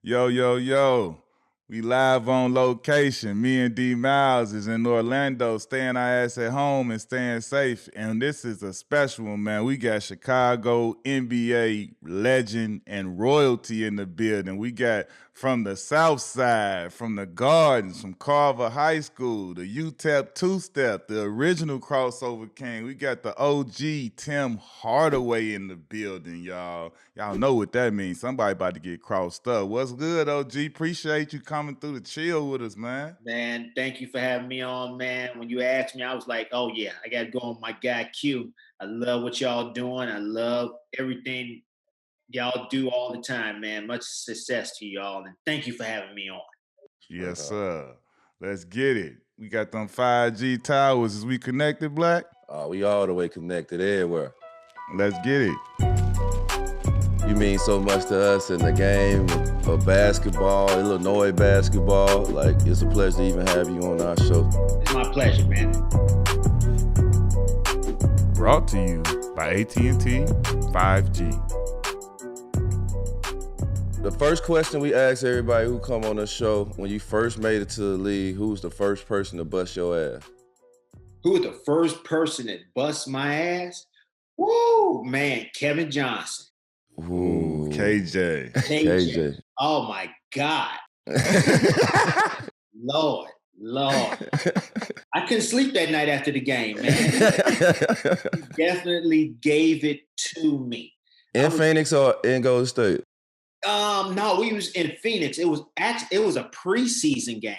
Yo, yo, yo. We live on location. Me and D Miles is in Orlando, staying our ass at home and staying safe. And this is a special one, man. We got Chicago NBA legend and royalty in the building. We got from the South Side, from the Gardens, from Carver High School, the UTEP Two-Step, the original crossover king. We got the OG Tim Hardaway in the building, y'all. Y'all know what that means. Somebody about to get crossed up. What's good, OG? Appreciate you coming through to chill with us, man. Man, thank you for having me on, man. When you asked me, I was like, oh, yeah, I got to go on my guy Q. I love what y'all doing. I love everything y'all do all the time, man. Much success to y'all. And thank you for having me on. Yes, sir. Let's get it. We got them 5G towers. Is we connected, Black? We all the way connected everywhere. Let's get it. You mean so much to us in the game of basketball, Illinois basketball. Like, it's a pleasure to even have you on our show. It's my pleasure, man. Brought to you by AT&T 5G. The first question we ask everybody who come on the show, when you first made it to the league, who's the first person to bust your ass? Who was the first person that bust my ass? Woo, man, Kevin Johnson. Ooh, KJ. Oh, my God. Lord. I couldn't sleep that night after the game, man. He definitely gave it to me. In Phoenix or in Golden State? No, we was in Phoenix. It was a preseason game.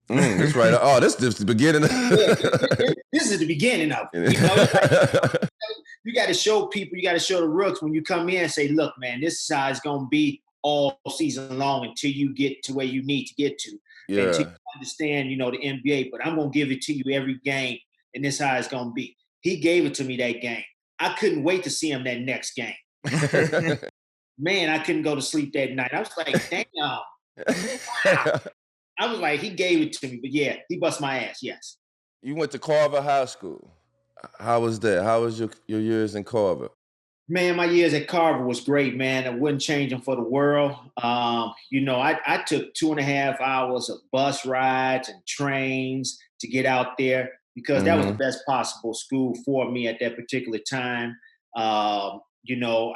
That's right. Oh, this is the beginning. This is the beginning of it. You know, you got to show people, you got to show the rooks when you come in and say, look, man, this is how it's going to be all season long until you get to where you need to get to. Yeah. Until you understand, the NBA. But I'm going to give it to you every game, and this is how it's going to be. He gave it to me that game. I couldn't wait to see him that next game. Man, I couldn't go to sleep that night. I was like, damn. Wow. I was like, he gave it to me. But yeah, he bust my ass, yes. You went to Carver High School. How was that? How was your years in Carver? Man, my years at Carver was great, man. I wouldn't change them for the world. I took 2.5 hours of bus rides and trains to get out there because that was the best possible school for me at that particular time. I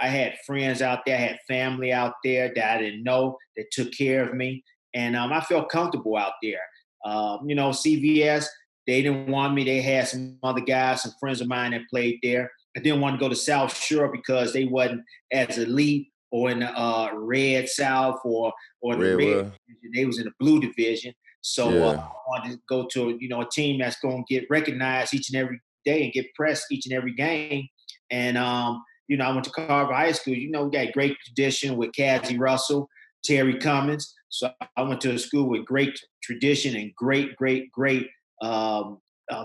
had friends out there, I had family out there that I didn't know that took care of me. And I felt comfortable out there. CVS, they didn't want me. They had some other guys, some friends of mine that played there. I didn't want to go to South Shore because they wasn't as elite or in the red South or the red division. They was in the blue division. So I wanted to go to a team that's going to get recognized each and every day and get pressed each and every game. And I went to Carver High School. We got great tradition with Cassie Russell, Terry Cummins. So I went to a school with great tradition and great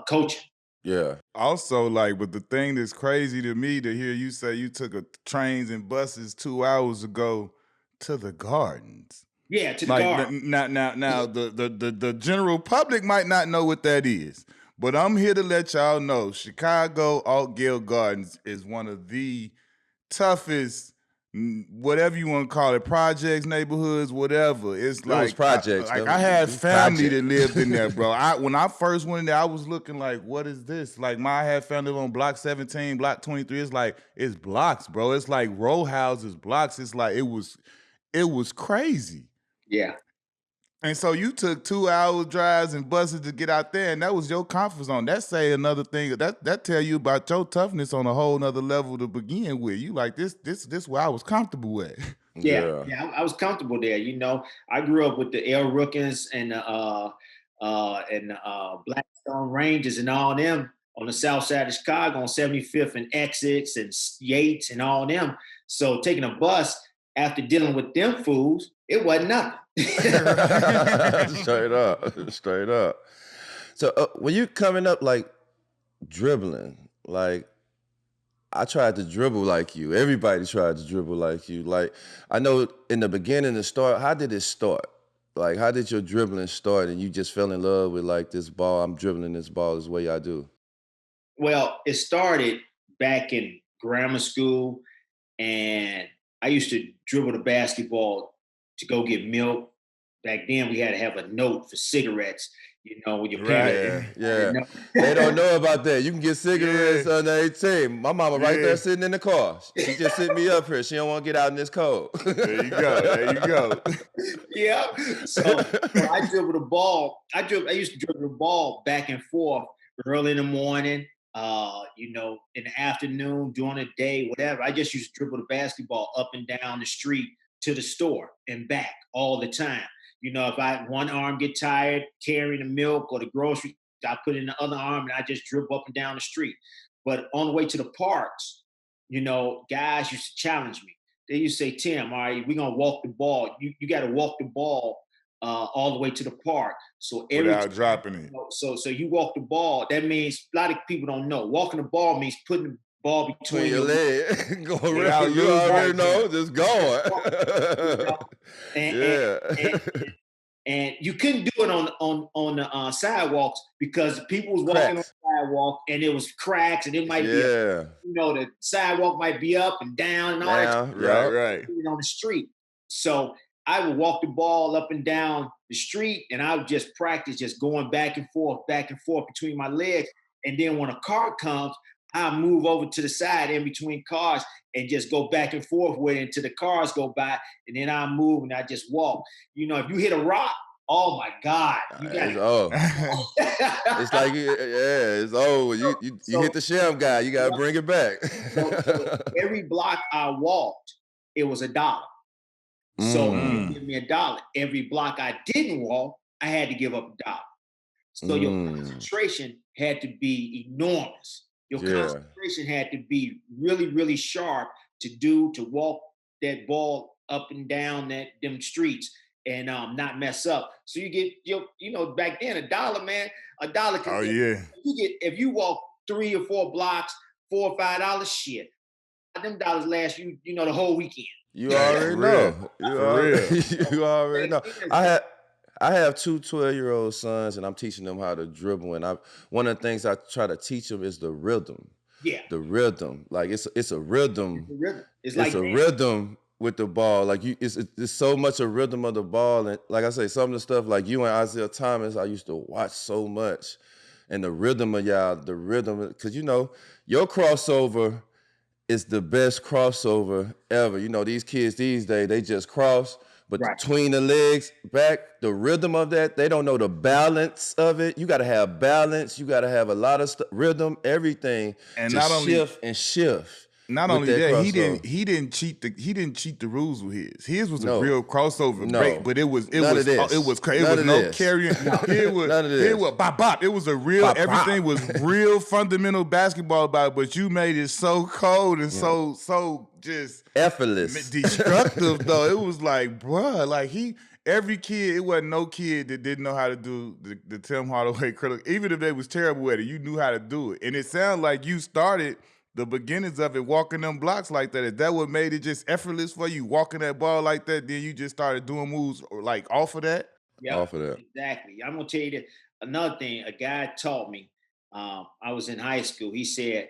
coaching. Yeah. Also, but the thing that's crazy to me to hear you say you took trains and buses 2 hours ago to the Gardens. Yeah, to the Gardens. Now, the general public might not know what that is, but I'm here to let y'all know Chicago Altgeld Gardens is one of the toughest, whatever you want to call it, projects, neighborhoods, whatever. It's like projects. I had family that lived in there, bro. When I first went in there, I was looking like, what is this? Like I had family on block 17, block 23. It's like it's blocks, bro. It's like row houses, blocks. It's like it was crazy. Yeah. And so you took 2 hour drives and buses to get out there, and that was your comfort zone. That say another thing. That tell you about your toughness on a whole nother level to begin with. You like this where I was comfortable at. Yeah, I was comfortable there. I grew up with the L. Rookins and Blackstone Rangers and all them on the south side of Chicago on 75th and Essex and Yates and all them. So taking a bus after dealing with them fools, it wasn't nothing. Straight up. So when you coming up like dribbling, like I tried to dribble like you. Everybody tried to dribble like you. Like I know in the beginning, the start, how did it start? Like how did your dribbling start and you just fell in love with like this ball, I'm dribbling this ball this way I do? Well, it started back in grammar school and I used to dribble the basketball to go get milk. Back then, we had to have a note for cigarettes. When your parents. Yeah. They don't know about that. You can get cigarettes under 18. My mama right there sitting in the car. She just sitting me up here. She don't want to get out in this cold. There you go. Yeah. So I dribble the ball. I used to dribble the ball back and forth early in the morning, in the afternoon, during the day, whatever. I just used to dribble the basketball up and down the street to the store and back all the time. If one arm get tired carrying the milk or the groceries, I put it in the other arm and I just dribble up and down the street. But on the way to the parks, guys used to challenge me. They used to say, Tim, all right, we're going to walk the ball. You got to walk the ball all the way to the park. So without dropping it. So you walk the ball. That means a lot of people don't know. Walking the ball means putting the ball between your legs. You already know, just going. And you couldn't do it on the sidewalks because people was walking on the sidewalk and it was cracks and it might be, the sidewalk might be up and down and all that. Right. On the street. So I would walk the ball up and down the street and I would just practice just going back and forth between my legs. And then when a car comes, I move over to the side in between cars and just go back and forth with it until the cars go by. And then I move and I just walk. If you hit a rock, oh my God. It's old. It's like, it's old. You hit the sham guy, you got to bring it back. So every block I walked, it was $1. So you give me $1. Every block I didn't walk, I had to give up $1. So your concentration had to be enormous. Your concentration had to be really, really sharp to walk that ball up and down them streets and not mess up. So you get back then $1, man, $1 can if you walk 3 or 4 blocks, $4 or $5, shit. Them dollars last you the whole weekend. You already know. You already know. I have 2 12-year-old sons, and I'm teaching them how to dribble. And one of the things I try to teach them is the rhythm. Yeah. The rhythm. Like it's a rhythm. It's a rhythm with the ball. Like it's so much a rhythm of the ball. And like I say, some of the stuff like you and Isiah Thomas, I used to watch so much. And the rhythm of y'all, because your crossover is the best crossover ever. These kids these days, they just cross. But between the legs, back, the rhythm of that, they don't know the balance of it. You got to have balance. You got to have a lot of rhythm, everything, and shift. Not only that, he didn't cheat the rules with his. His was a real crossover break, but it was crazy. It was no carrying. It was bop bop. It was a real everything was real fundamental basketball about it, but you made it so cold and so just effortless, destructive though. It was like, bruh, like every kid, it wasn't no kid that didn't know how to do the Tim Hardaway critical. Even if they was terrible at it, you knew how to do it. And it sounded like you started the beginnings of it walking them blocks like that. Is that what made it just effortless for you, walking that ball like that? Then you just started doing moves like off of that? Yeah, off of that. Exactly. I'm going to tell you another thing. A guy taught me, I was in high school. He said,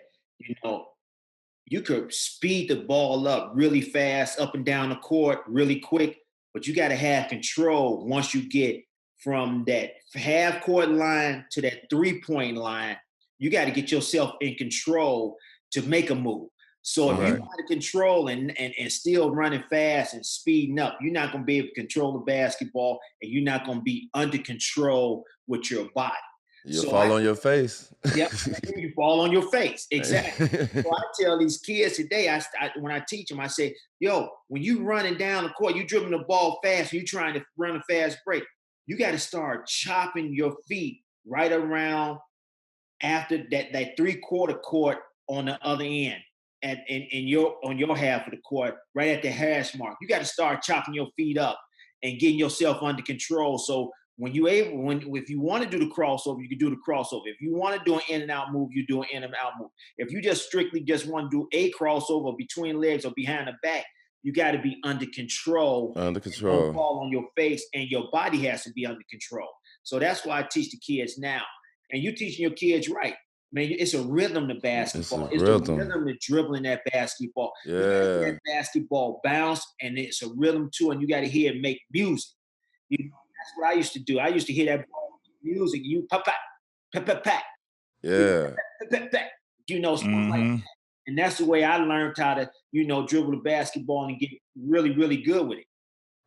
you could speed the ball up really fast, up and down the court really quick, but you got to have control once you get from that half court line to that 3-point line. You got to get yourself in control to make a move. So if you're out of control and still running fast and speeding up, you're not going to be able to control the basketball and you're not going to be under control with your body. You'll fall on your face. Yep, you fall on your face. Exactly. So I tell these kids today, when I teach them, I say, when you running down the court, you dribbling the ball fast, you trying to run a fast break, you got to start chopping your feet right around after that 3/4 court on the other end, and on your half of the court, right at the hash mark. You got to start chopping your feet up and getting yourself under control. So if you want to do the crossover, you can do the crossover. If you want to do an in and out move, you do an in and out move. If you just strictly want to do a crossover between legs or behind the back, you got to be under control. Under control. Don't fall on your face, and your body has to be under control. So that's why I teach the kids now. And you teaching your kids right. Man, it's a rhythm to It's a basketball. It's the rhythm. rhythm to dribbling that basketball. You got to hear Yeah. that basketball bounce, and it's a rhythm too, and you got to hear it make music. You know, that's what I used to do. I used to hear that ball music. You pop, pop, pop, pop, pop, Yeah. pop, pop, pop, stuff like Mm-hmm. that. And that's the way I learned how to, dribble the basketball and get really, really good with it.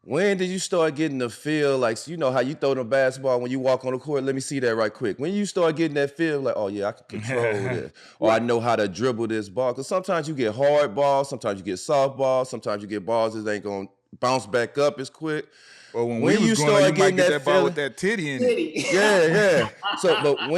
When did you start getting the feel like, so you know how you throw the basketball when you walk on the court? Let me see that right quick. When you start getting that feel like, oh yeah, I can control this, or I Right. know how to dribble this ball. Because sometimes you get hard balls, sometimes you get soft balls, sometimes you get balls that ain't gonna bounce back up as quick. Well, when we When was you growing up, you start might getting get that that ball with feeling, that titty in it. City. yeah. So, but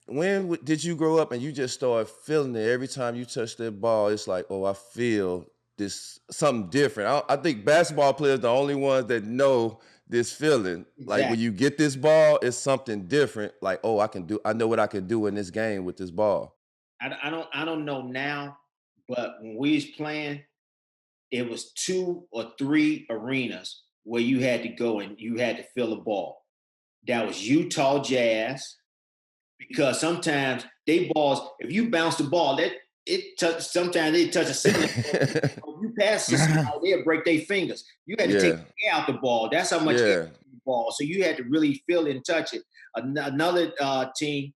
when did you grow up and you just start feeling it every time you touch that ball? It's like, oh, I feel this something different. I think basketball players the only ones that know this feeling. Like when Exactly. you get this ball, it's something different. Like, oh, I know what I can do in this game with this ball. I don't know now, but when we was playing, it was 2 or 3 arenas where you had to go and you had to fill a ball. That was Utah Jazz, because sometimes they balls, if you bounce the ball, sometimes they touch a ceiling. If you pass the side, they'll break their fingers. You had to take Yeah, the air out the ball. That's how much air yeah, in the ball. So you had to really feel it and touch it. Another team,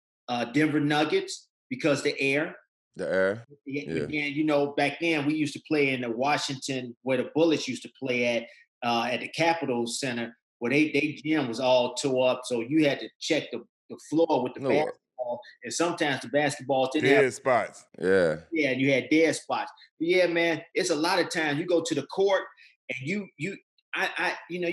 Denver Nuggets, because the air. the air. Yeah, but Yeah. then, back then we used to play in the Washington, where the Bullets used to play at the Capitol Center, where they gym was all tore up. So you had to check the floor with the No. basketball. And sometimes the basketballs didn't have, Dead spots. Yeah. yeah, and you had dead spots. But yeah, man, it's a lot of times you go to the court and you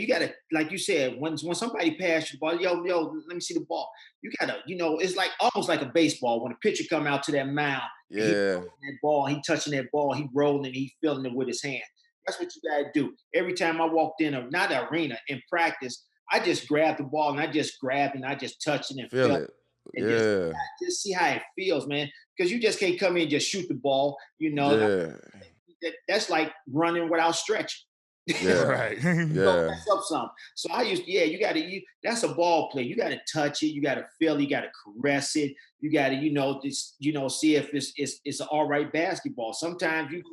gotta, like you said, when somebody passes you the ball, yo, let me see the ball. You gotta, it's like almost like a baseball when a pitcher come out to that mound and he Yeah. throwing that ball, he touching that ball, he rolling, he feeling it with his hand. That's what you gotta do. Every time I walked in, not the arena, in practice, I just grabbed the ball and I just grabbed and I just touched it and Feel felt it. it and just Yeah. just see how it feels, man. Because you just can't come in and just shoot the ball. Yeah. That's like running without stretching. Yeah. Right. Go Yeah. mess up some. So you gotta, that's a ball play. You gotta touch it, you gotta feel it, you gotta caress it, you gotta, see if it's an all right basketball. Sometimes you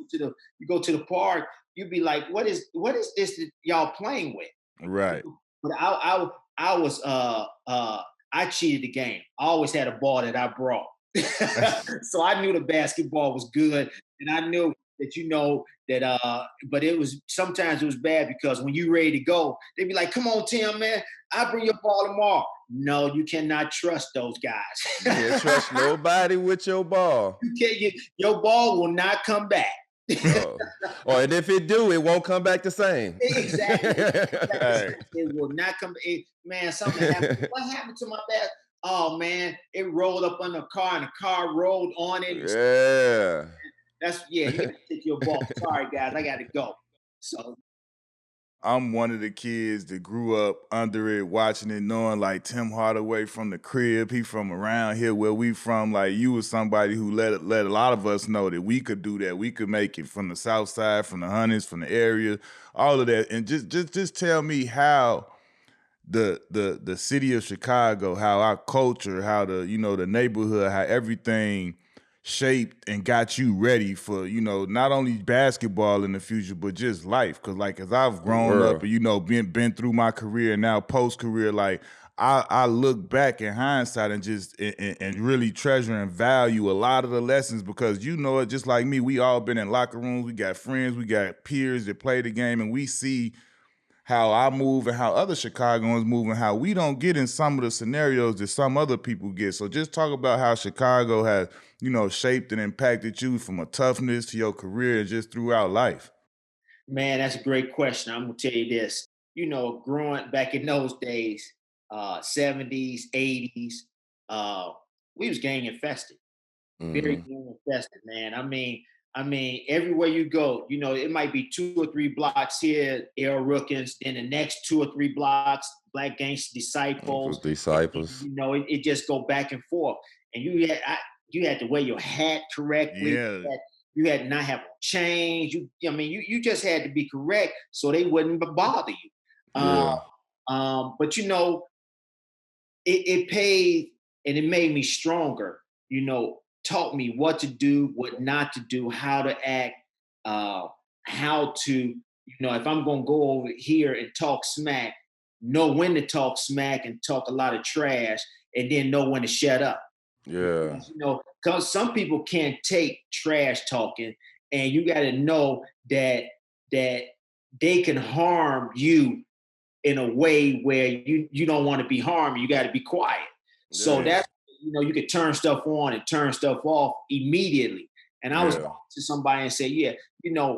go to the park, you be like, what is this that y'all playing with? Right. But I was I cheated the game. I always had a ball that I brought. So I knew the basketball was good, and I knew that but it was sometimes it was bad, because when you ready to go, they'd be like, come on, Tim, man, I'll bring your ball tomorrow. No, you cannot trust those You guys. can't trust nobody with your ball. Your ball will not come back. Oh. And if it do, it won't come back the same. Exactly. Hey. It will not come. Man, something happened. What happened to my bag? Oh man, it rolled up on the car and the car rolled on it. Yeah. You gotta take your ball. Sorry guys, I gotta go. So I'm one of the kids that grew up under it, watching it, knowing like Tim Hardaway from the crib. He from around here where we from. Like you was somebody who let a lot of us know that we could do that. We could make it from the South Side, from the Hundreds, from the area, all of that. And just tell me how the city of Chicago, how our culture, how the neighborhood, how everything shaped and got you ready for not only basketball in the future but just life. Because like as I've The grown up world. and been through my career and now post career, like I look back in hindsight and just and really treasure and value a lot of the lessons, because it just like me, we all been in locker rooms, we got friends, we got peers that play the game, and we see how I move and how other Chicagoans move and how we don't get in some of the scenarios that some other people get. So just talk about how Chicago has, shaped and impacted you from a toughness to your career and just throughout life. man, that's a great question. I'm gonna tell you this. Growing back in those days, 70s, 80s, uh, we was gang infested. Very Hmm. gang infested, man. I mean, everywhere you go, it might be 2 or 3 blocks here, Air Rookins, then the next 2 or 3 blocks, Black Gangster For Disciples. disciples. It just go back and forth. And you had to wear your hat correctly. Yeah. You had to not have a change. You just had to be correct so they wouldn't bother you. Uh, Yeah. but it paid and it made me stronger taught me what to do, what not to do, how to act, how to, if I'm going to go over here and talk smack, know when to talk smack and talk a lot of trash, and then know when to shut up. Yeah. Because some people can't take trash talking, and you got to know that they can harm you in a way where you don't want to be harmed. You got to be quiet. So that's, you can turn stuff on and turn stuff off immediately. And I was talking to somebody and said,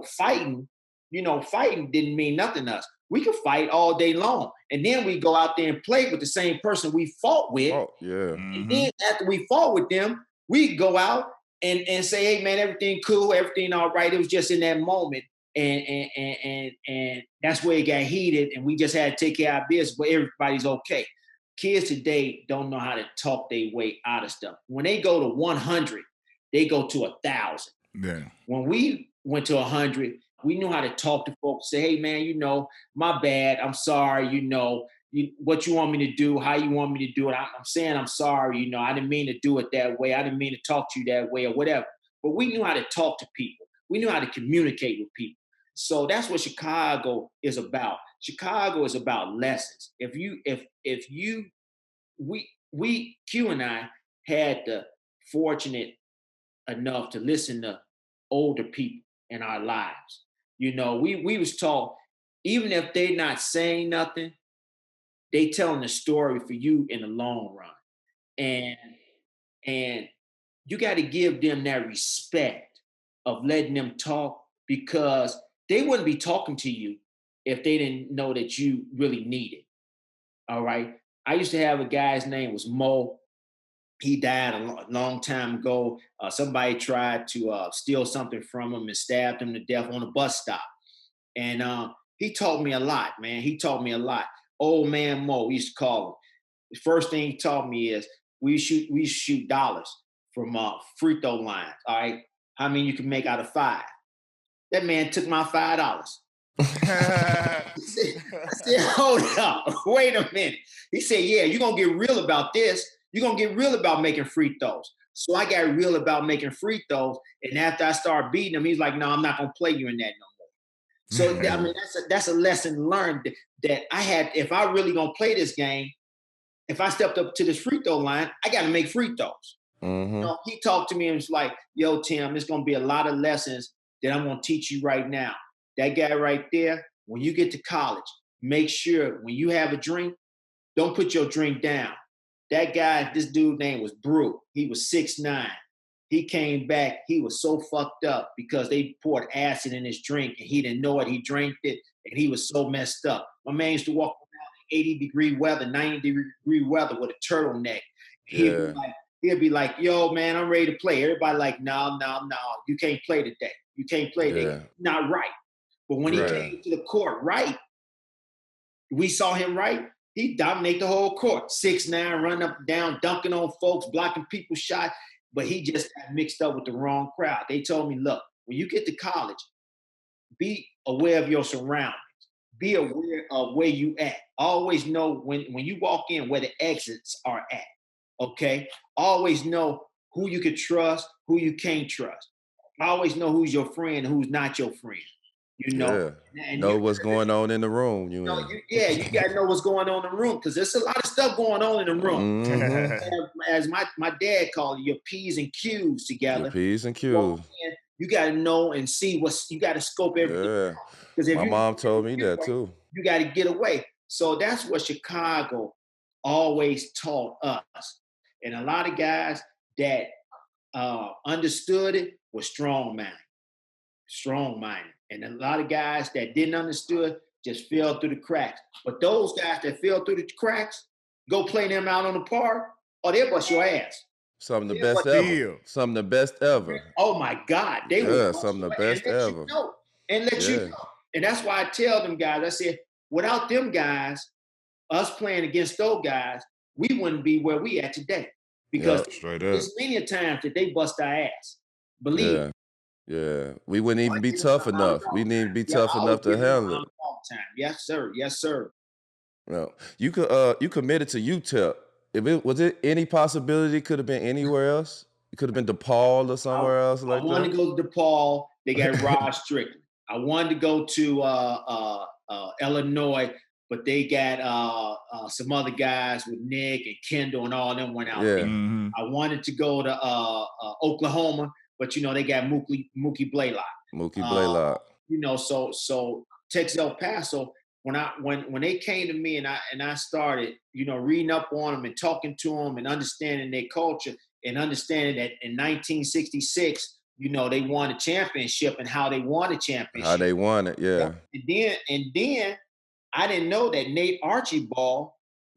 fighting didn't mean nothing to us. We could fight all day long. And then we go out there and play with the same person we fought with. Oh, yeah. And then after we fought with them, we go out and say, hey man, everything cool, everything all right. It was just in that moment. And that's where it got heated, and we just had to take care of our business, but everybody's okay. Kids today don't know how to talk their way out of stuff. When they go to 100, they go to 1,000. Yeah. When we went to 100, we knew how to talk to folks, say, hey man, my bad, I'm sorry, what you want me to do, how you want me to do it. I'm saying I'm sorry, I didn't mean to do it that way. I didn't mean to talk to you that way or whatever. But we knew how to talk to people. We knew how to communicate with people. So that's what Chicago is about. Chicago is about lessons. Q and I had the fortunate enough to listen to older people in our lives. We was taught, even if they're not saying nothing, they telling the story for you in the long run. And you got to give them that respect of letting them talk, because they wouldn't be talking to you if they didn't know that you really need it. All right. I used to have a guy's name was Mo. He died a long time ago. Somebody tried to steal something from him and stabbed him to death on a bus stop. And he taught me a lot, man. He taught me a lot. Old man Mo, we used to call him. The first thing he taught me is we shoot dollars from free throw lines. All right. How many you can make out of 5? That man took my $5. I said, hold up, wait a minute. He said, yeah, you're going to get real about this. You're going to get real about making free throws. So I got real about making free throws. And after I started beating him, he's like, no, I'm not going to play you in that no more. So, I mean, that's a lesson learned that I had. If I really going to play this game, if I stepped up to this free throw line, I got to make free throws. He talked to me and was like, yo, Tim, there's going to be a lot of lessons that I'm going to teach you right now. That guy right there, when you get to college, make sure when you have a drink, don't put your drink down. That guy, this dude's name was Brew. He was 6'9". He came back. He was so fucked up because they poured acid in his drink and he didn't know it. He drank it and he was so messed up. My man used to walk around in 80-degree weather, 90-degree weather with a turtleneck. He'd be like, yo, man, I'm ready to play. Everybody like, no, you can't play today. You can't play today. Not right. But when he came to the court right, we saw him right, he dominated the whole court. 6'9", running up and down, dunking on folks, blocking people's shot. But he just got mixed up with the wrong crowd. They told me, look, when you get to college, be aware of your surroundings. Be aware of where you at. Always know when you walk in where the exits are at, okay? Always know who you can trust, who you can't trust. Always know who's your friend and who's not your friend. And know what's going on in the room. You got to know what's going on in the room, because there's a lot of stuff going on in the room. As my dad called it, your P's and Q's together. Your P's and Q's. You got to know and see you got to scope everything. Because my mom told me that too. You got to get away. So that's what Chicago always taught us. And a lot of guys that understood it were strong-minded. And a lot of guys that didn't understood just fell through the cracks. But those guys that fell through the cracks, go play them out on the park, or they'll bust your ass. Some of the best ever. Some of the best ever. Oh my God. They were some of the best ever. And let you know. And that's why I tell them guys, I said, without them guys, us playing against those guys, we wouldn't be where we at today. Because there's many a times that they bust our ass. Believe me. Yeah, we wouldn't even be tough enough. We need to be tough enough to handle it. Yes, sir. Yes, sir. Well, you committed to UTEP. Was it any possibility it could have been anywhere else? It could have been DePaul or somewhere else I like wanted that. to go to DePaul. They got Rod Strickland. I wanted to go to Illinois, but they got some other guys with Nick and Kendall and all of them went out there. Yeah, Mm-hmm. I wanted to go to Oklahoma, but they got Mookie Blaylock. Mookie Uh, Blaylock. So Texas El Paso. When they came to me and I started, reading up on them and talking to them and understanding their culture and understanding that in 1966, they won a championship and how they won a championship. How they won it, yeah. And then I didn't know that Nate Archibald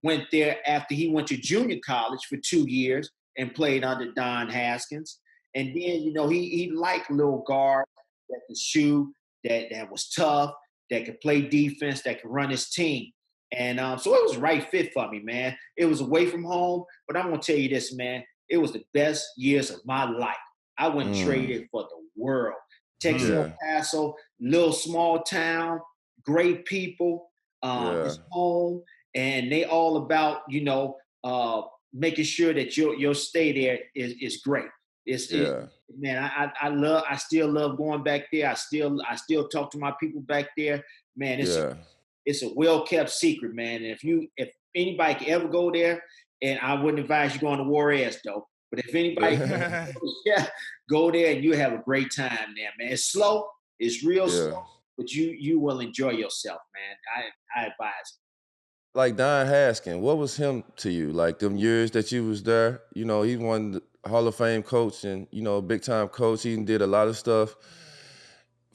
went there after he went to junior college for 2 years and played under Don Haskins. And then, he liked little guards that could shoot, that was tough, that could play defense, that could run his team. And so it was the right fit for me, man. It was away from home, but I'm going to tell you this, man. It was the best years of my life. I wouldn't trade it for the world. Texas El Paso, little small town, great people. It's home, and they all about, making sure that your stay there is great. Man, I still love going back there. I still talk to my people back there. Man, it's a well-kept secret, man. And if anybody can ever go there, and I wouldn't advise you going to Juarez though, but if anybody go there and you have a great time there, man. It's slow, it's real slow, but you will enjoy yourself, man. I advise. Like Don Haskins, what was him to you? Like them years that you was there, he won the Hall of Fame coach and, big time coach. He did a lot of stuff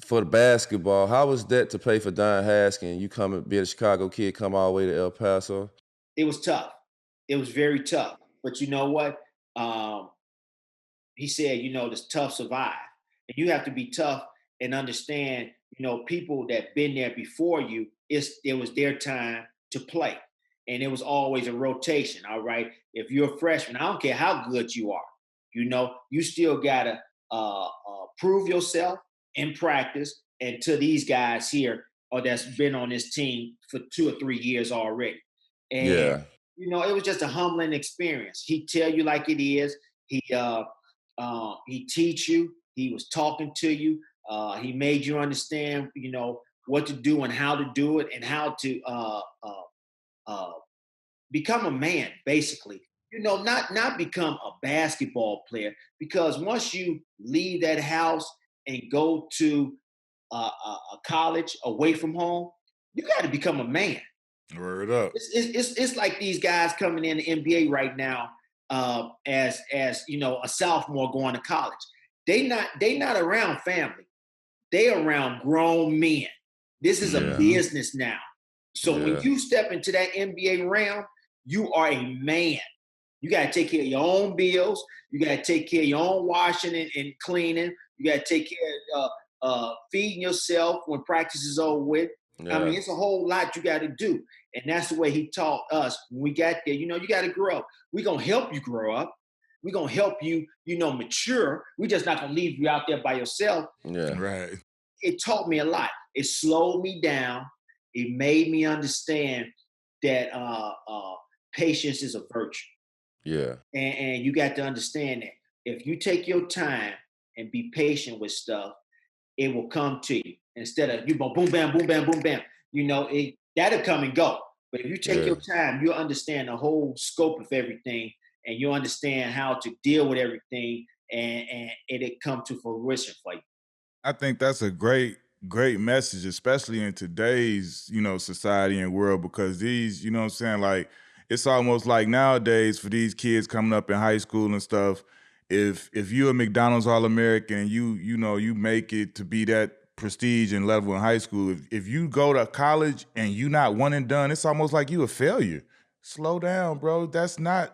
for the basketball. How was that to play for Don Haskins? You come and be a Chicago kid, come all the way to El Paso? It was tough. It was very tough. But you know what? He said, this tough survive. And you have to be tough and understand, people that been there before you, it was their time to play. And it was always a rotation, all right? If you're a freshman, I don't care how good you are, you still got to prove yourself in practice and to these guys here or that's been on this team for 2 or 3 years already. And, it was just a humbling experience. He tell you like it is. He teach you. He was talking to you. He made you understand, what to do and how to do it and how to become a man, basically. Not become a basketball player, because once you leave that house and go to a college away from home, you got to become a man. Word up. It's like these guys coming in the NBA right now as a sophomore going to college. They not around family. They around grown men. This is a business now. So when you step into that NBA realm, you are a man. You got to take care of your own bills. You got to take care of your own washing and cleaning. You got to take care of feeding yourself when practice is over with. I mean, it's a whole lot you got to do. And that's the way he taught us when we got there. You got to grow up. We're going to help you grow up. We're going to help you, mature. We're just not going to leave you out there by yourself. Yeah. Right. It taught me a lot. It slowed me down. It made me understand that patience is a virtue. Yeah. And you got to understand that if you take your time and be patient with stuff, it will come to you. Instead of you go boom, bam, boom, bam, boom, bam. That'll come and go. But if you take your time, you'll understand the whole scope of everything, and you'll understand how to deal with everything, and it come to fruition for you. I think that's a great message, especially in today's, society and world, because these, like, it's almost like nowadays for these kids coming up in high school and stuff, if you're a McDonald's All-American and you make it to be that prestige and level in high school, if you go to college and you not one and done, it's almost like you a failure. Slow down, bro.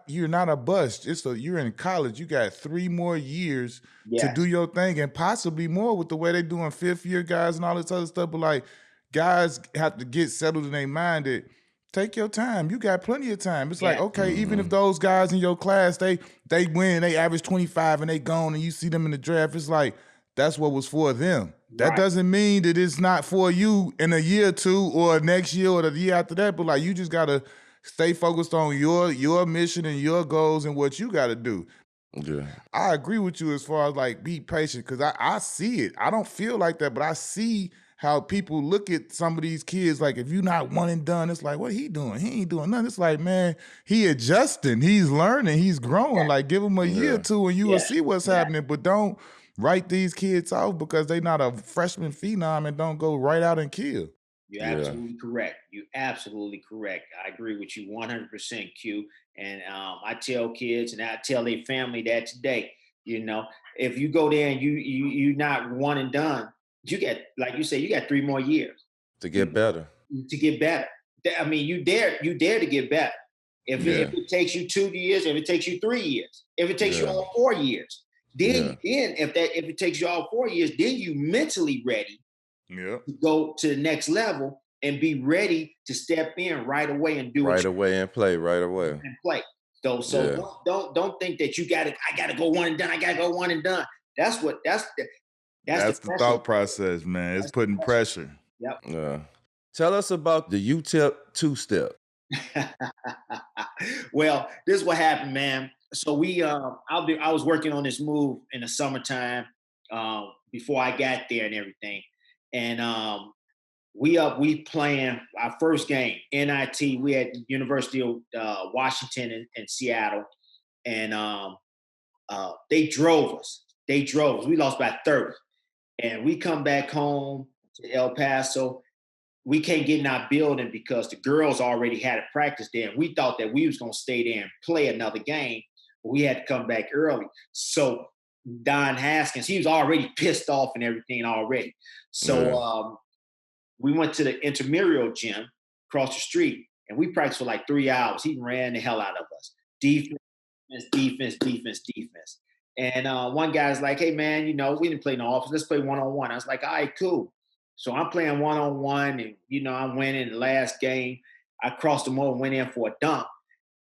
You're not a bust. You're in college. You got 3 more years to do your thing, and possibly more with the way they doing 5th year guys and all this other stuff. But like, guys have to get settled in their mind that take your time. You got plenty of time. It's like, okay, even if those guys in your class, they win, they average 25 and they gone, and you see them in the draft, it's like, that's what was for them. That doesn't mean that it's not for you in a year or two or next year or the year after that, but like, you just gotta stay focused on your mission and your goals and what you gotta do. Yeah. I agree with you as far as like be patient because I see it. I don't feel like that, but I see how people look at some of these kids. Like if you're not one and done, it's like, what he doing? He ain't doing nothing. It's like, man, he adjusting, he's learning, he's growing. Like give him a year or Yeah. two and you will Yeah, see what's happening. But don't write these kids off because they not a freshman phenom and don't go right out and kill. you're Yeah. absolutely correct. You're absolutely correct. I agree with you 100%, Q. And I tell kids and I tell their family that today. You know, if you go there and you not one and done, you get, like you say, you got 3 more years. To get better. To get better. I mean, you dare to get better. If it takes you 2 years, if it takes you 3 years, if it takes you all 4 years, then if it takes you all 4 years, then you mentally ready to go to the next level and be ready to step in right away and do right away and play right away. And play. So don't think that I gotta go one and done. I gotta go one and done. That's the thought process, man. It's putting pressure. Yep. Yeah. Tell us about the UTEP Two-Step. Well, this is what happened, man. So I was working on this move in the summertime before I got there and everything, and we playing our first game NIT. We had University of Washington in Seattle, and they drove us. We lost by 30, and we come back home to El Paso. We can't get in our building because the girls already had a practice there. And we thought that we was going to stay there and play another game, but we had to come back early. So Don Haskins, he was already pissed off and everything already. So we went to the intramural gym across the street, and we practiced for like 3 hours. He ran the hell out of us. Defense. And one guy's like, hey, man, we didn't play no offense. Let's play one-on-one. I was like, all right, cool. So I'm playing one-on-one, and, I'm winning the last game. I crossed him over, went in for a dunk.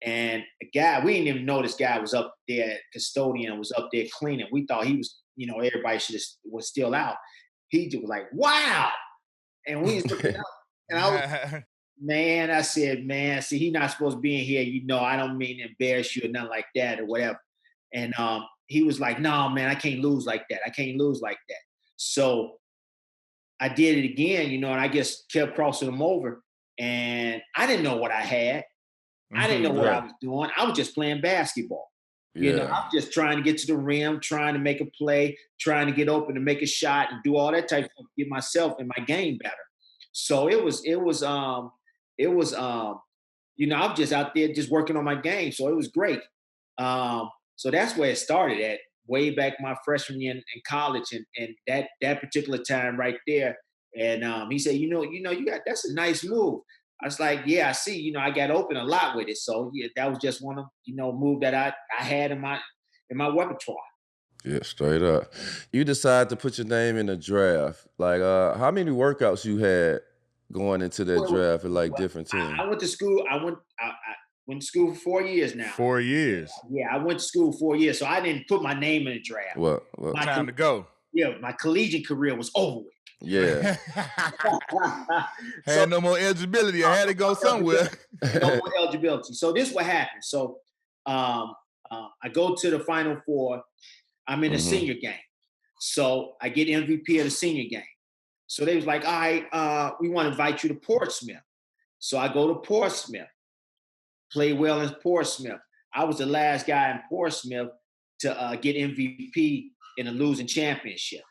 And the guy, we didn't even know this guy was up there, custodian was up there cleaning. We thought he was, everybody was still out. He just was like, wow. And we was looking up. And I said, man, see, he's not supposed to be in here. I don't mean to embarrass you or nothing like that or whatever. And he was like, no, man, I can't lose like that. So I did it again, and I just kept crossing them over. And I didn't know what I had. I didn't know what I was doing. I was just playing basketball. I'm just trying to get to the rim, trying to make a play, trying to get open to make a shot and do all that type of stuff, get myself and my game better. So I was just out there just working on my game. So it was great. So that's where it started at, way back my freshman year in college, and that particular time right there. And he said, that's a nice move. I was like, yeah, I see. I got open a lot with it. So yeah, that was just one of move that I had in my repertoire. Yeah, straight up. You decided to put your name in the draft. Like, how many workouts you had going into that draft at like different teams? I went to school. I went to school for 4 years now. 4 years. Yeah, I went to school 4 years, so I didn't put my name in the draft. What? Time to go. Yeah, my collegiate career was over with. Yeah. Had no more eligibility. I had to go somewhere. No more eligibility. So this is what happened. So I go to the Final Four. I'm in the senior game. So I get MVP of the senior game. So they was like, all right, we want to invite you to Portsmouth. So I go to Portsmouth, play well in Portsmouth. I was the last guy in Portsmouth to get MVP in a losing championship.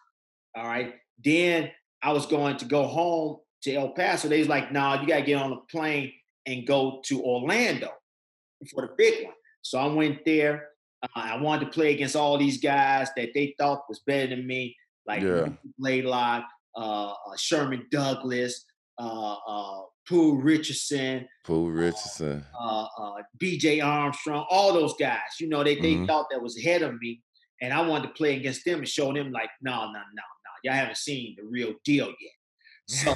All right. Then I was going to go home to El Paso. They was like, no, you got to get on a plane and go to Orlando for the big one. So I went there. I wanted to play against all these guys that they thought was better than me, like Blaylock, Sherman Douglas, Pooh Richardson, B.J. Armstrong, all those guys. They thought that was ahead of me, and I wanted to play against them and show them like, no, y'all haven't seen the real deal yet. So,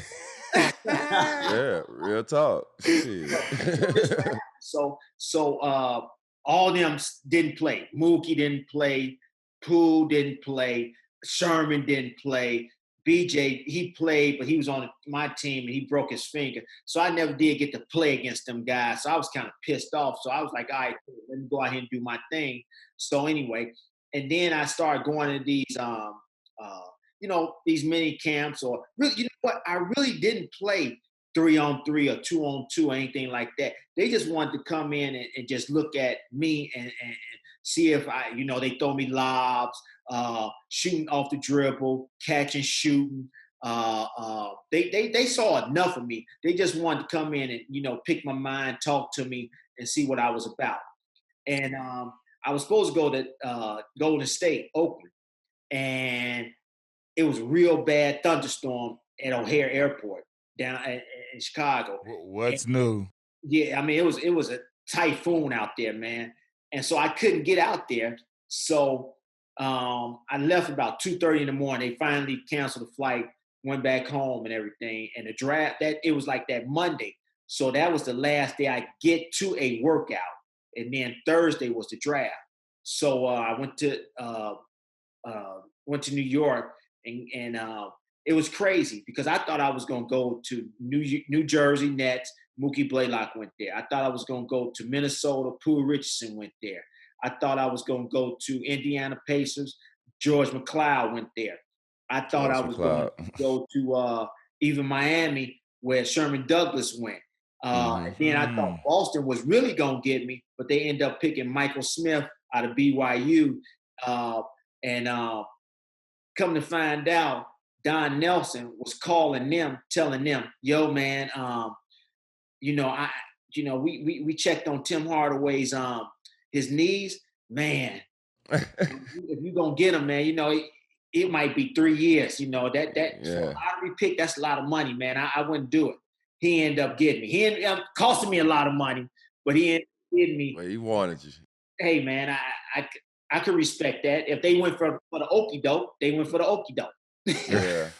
yeah, real talk. So all them didn't play. Mookie didn't play. Pooh didn't play. Sherman didn't play. BJ, he played, but he was on my team and he broke his finger. So I never did get to play against them guys. So I was kind of pissed off. So I was like, all right, let me go out here and do my thing. So anyway, and then I started going to these, these mini camps or really, you know what? I really didn't play 3-on-3 or 2-on-2 or anything like that. They just wanted to come in and just look at me and see if they throw me lobs, shooting off the dribble, catching, shooting. They saw enough of me. They just wanted to come in and, pick my mind, talk to me and see what I was about. And I was supposed to go to Golden State, Oakland, and it was a real bad thunderstorm at O'Hare Airport down in Chicago. What's new? Yeah, I mean, it was a typhoon out there, man. And so I couldn't get out there. So I left about 2:30 in the morning. They finally canceled the flight, went back home and everything. And the draft, it was like that Monday. So that was the last day I get to a workout. And then Thursday was the draft. So I went to New York and it was crazy because I thought I was going to go to New Jersey Nets. Mookie Blaylock went there. I thought I was going to go to Minnesota. Pooh Richardson went there. I thought I was going to go to Indiana Pacers. George McLeod went there. I thought I was going to go to even Miami where Sherman Douglas went. And then I thought Boston was really going to get me, but they ended up picking Michael Smith out of BYU. And come to find out, Don Nelson was calling them, telling them, yo, man, we checked on Tim Hardaway's his knees, man. If you're gonna get him, man, it might be 3 years. For a lottery pick, that's a lot of money, man. I wouldn't do it. He ended up getting me. He ended up costing me a lot of money, but he ended up getting me. Well, he wanted you. Hey, man, I could respect that. If they went for the okie doke, they went for the okie doke. Yeah.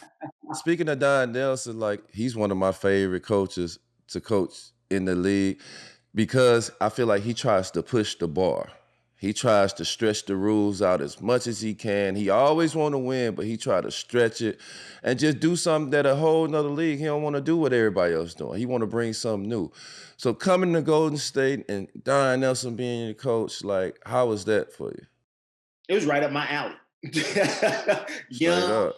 Speaking of Don Nelson, like he's one of my favorite coaches to coach in the league because I feel like he tries to push the bar. He tries to stretch the rules out as much as he can. He always want to win, but he try to stretch it and just do something that a whole nother league, he don't want to do what everybody else doing. He want to bring something new. So coming to Golden State and Don Nelson being your coach, like how was that for you? It was right up my alley. Young,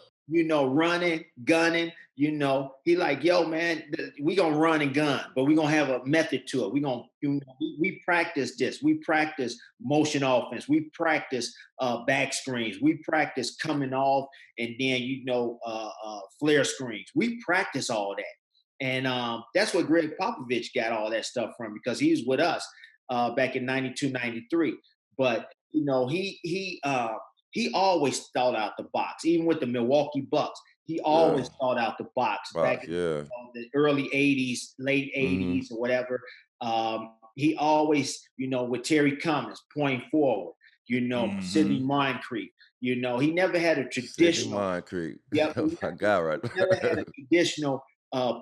running, gunning, he like, yo, man, we gonna run and gun, but we gonna have a method to it. We gonna, we practice this. We practice motion offense. We practice back screens. We practice coming off and then, flare screens. We practice all that. And that's where Greg Popovich got all that stuff from because he was with us back in 92, 93. But, he always thought out the box, even with the Milwaukee Bucks. He always thought out the box back in the early 80s, late 80s or whatever. He always, with Terry Cummings, point forward, Sidney Moncrief. He never had a traditional. Sidney Moncrief. Yep, my guy, right? Never had a traditional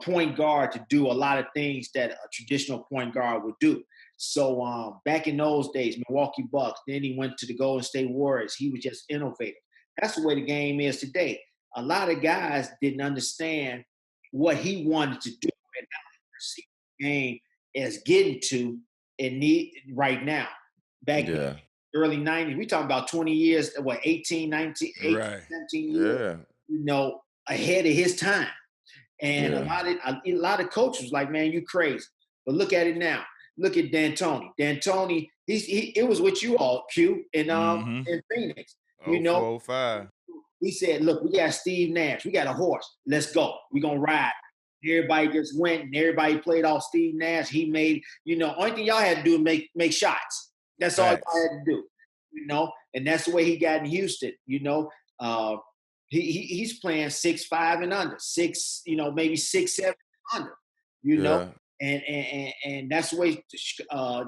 point guard to do a lot of things that a traditional point guard would do. So back in those days, Milwaukee Bucks, then he went to the Golden State Warriors. He was just innovative. That's the way the game is today. A lot of guys didn't understand what he wanted to do and now see the game as getting to and need right now. Back in the early 90s, we talking about 20 years, 18, 19, 17 years, ahead of his time. And a lot of coaches was like, man, you crazy. But look at it now. Look at D'Antoni. D'Antoni, it was with you all, Q, in Phoenix. 0405. He said, look, we got Steve Nash. We got a horse. Let's go. We're going to ride. Everybody just went and everybody played off Steve Nash. He made, only thing y'all had to do is make shots. That's all y'all had to do, and that's the way he got in Houston, he's playing 6'5" and under, maybe 6'7" and under, and that's the way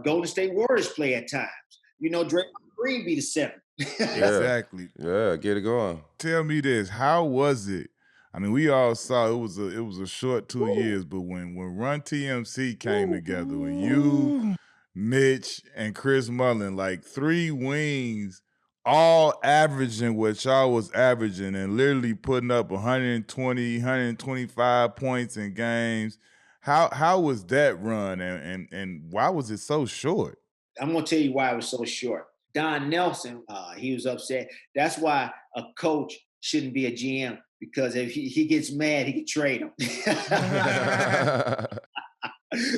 Golden State Warriors play at times. Draymond Green be the 7. Exactly. Yeah, get it going. Tell me this, how was it? I mean, we all saw it was a short 2 years, but when Run TMC came together, when you, Mitch, and Chris Mullin, like 3 wings all averaging what y'all was averaging and literally putting up 120, 125 points in games. How was that run and why was it so short? I'm gonna tell you why it was so short. Don Nelson, he was upset. That's why a coach shouldn't be a GM, because if he gets mad, he can trade him.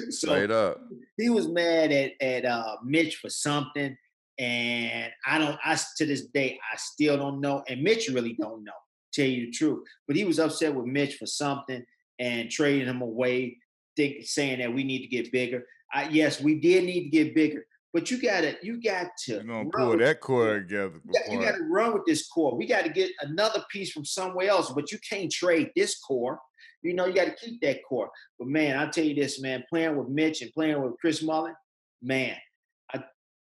So Straight up. he was mad at Mitch for something, and I to this day I still don't know, and Mitch really don't know, tell you the truth. But he was upset with Mitch for something and trading him away, saying that we need to get bigger. Yes, we did need to get bigger, but you got to You're gonna pull that core together. you got to run with this core. We got to get another piece from somewhere else, but you can't trade this core. You know, you got to keep that core. But man, I'll tell you this, man, playing with Mitch and playing with Chris Mullin, man,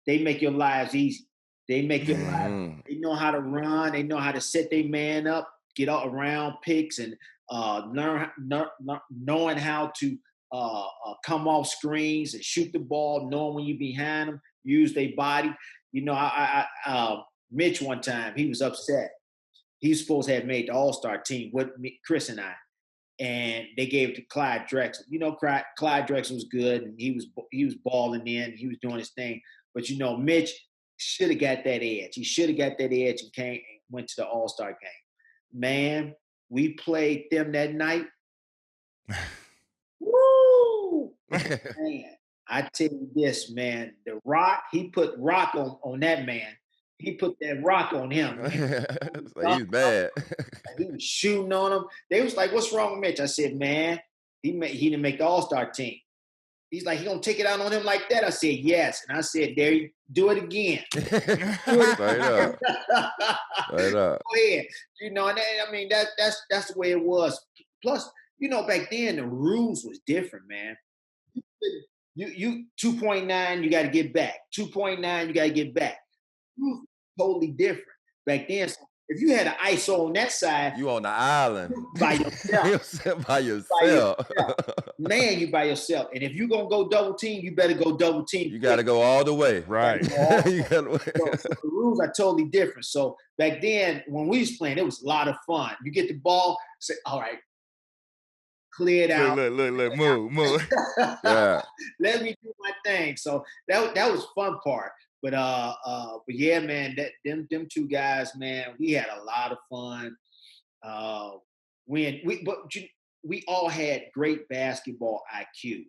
they make your lives easy. They make your lives. They know how to run. They know how to set their man up, get all around picks, and knowing how to come off screens and shoot the ball, knowing when you're behind them, use their body. You know, Mitch one time, he was upset. He was supposed to have made the All-Star team with me, Chris and I, and they gave it to Clyde Drexler. You know, Clyde Drexler was good, and he was balling in, he was doing his thing. But you know, Mitch should have got that edge. He should have got that edge and went to the All-Star game. Man, we played them that night. Woo! Man, I tell you this, man, the Rock, he put rock on that man. He put that rock on him. So he's bad. He was shooting on him. They was like, "What's wrong with Mitch?" I said, "Man, he didn't make the All-Star team." He's like, "He gonna take it out on him like that?" I said, "Yes." And I said, "There, do it again." Straight up. Straight up. Go ahead. You know, and I mean that's the way it was. Plus, you know, back then the rules was different, man. You 2.9, you got to get back. 2.9, you got to get back. Totally different back then. So if you had an ISO on that side, You on the island. by yourself. By yourself. Man, you by yourself. And if you're gonna go double team, you better go double team. You got to go all the way. Right. So the rules are totally different. So back then, when we was playing, it was a lot of fun. You get the ball, say, "All right, clear it out. Look, move. Yeah. Let me do my thing." So that was fun part. But yeah, man, them two guys, man, we had a lot of fun. We all had great basketball IQ.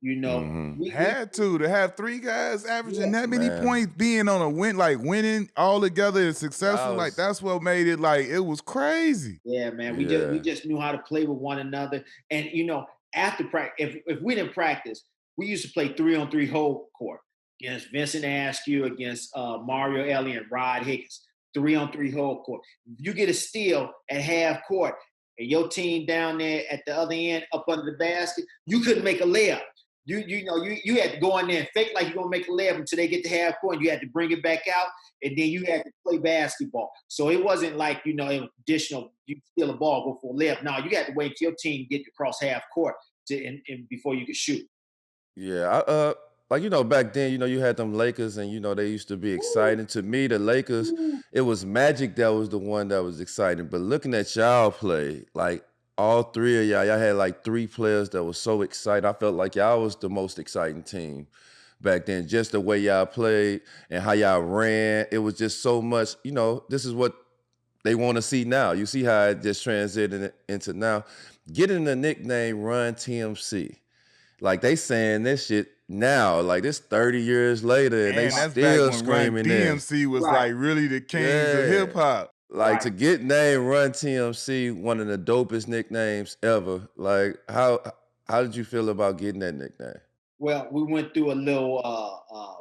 You know, we Had to have three guys averaging that many man. points, being on a winning all together and successful. Like that's what made it like it was crazy. Yeah, man. Yeah. We just knew how to play with one another. And you know, after practice, if we didn't practice, we used to play 3-on-3 whole court against Vincent Askew, against Mario Ellie and Rod Higgins. 3-on-3 whole court. If you get a steal at half court and your team down there at the other end up under the basket, you couldn't make a layup. You had to go in there and fake like you're gonna make a layup until they get to half court. You had to bring it back out, and then you had to play basketball. So it wasn't like, you know, it was additional. You steal a ball, go for a layup. No, you had to wait till your team get across half court and before you could shoot. Yeah, like, you know, back then, you know, you had them Lakers, and you know they used to be exciting. To me, the Lakers, it was Magic that was the one that was exciting. But looking at y'all play, like all three of y'all had like three players that was so exciting. I felt like y'all was the most exciting team back then. Just the way y'all played and how y'all ran, it was just so much. You know, this is what they want to see now. You see how it just transited into now. Getting the nickname Run TMC. Like they saying this shit now, like this 30 years later, and they still screaming Run DMC was like really the kings of hip hop. Like to get named Run TMC, one of the dopest nicknames ever. Like how did you feel about getting that nickname? Well, we went through a little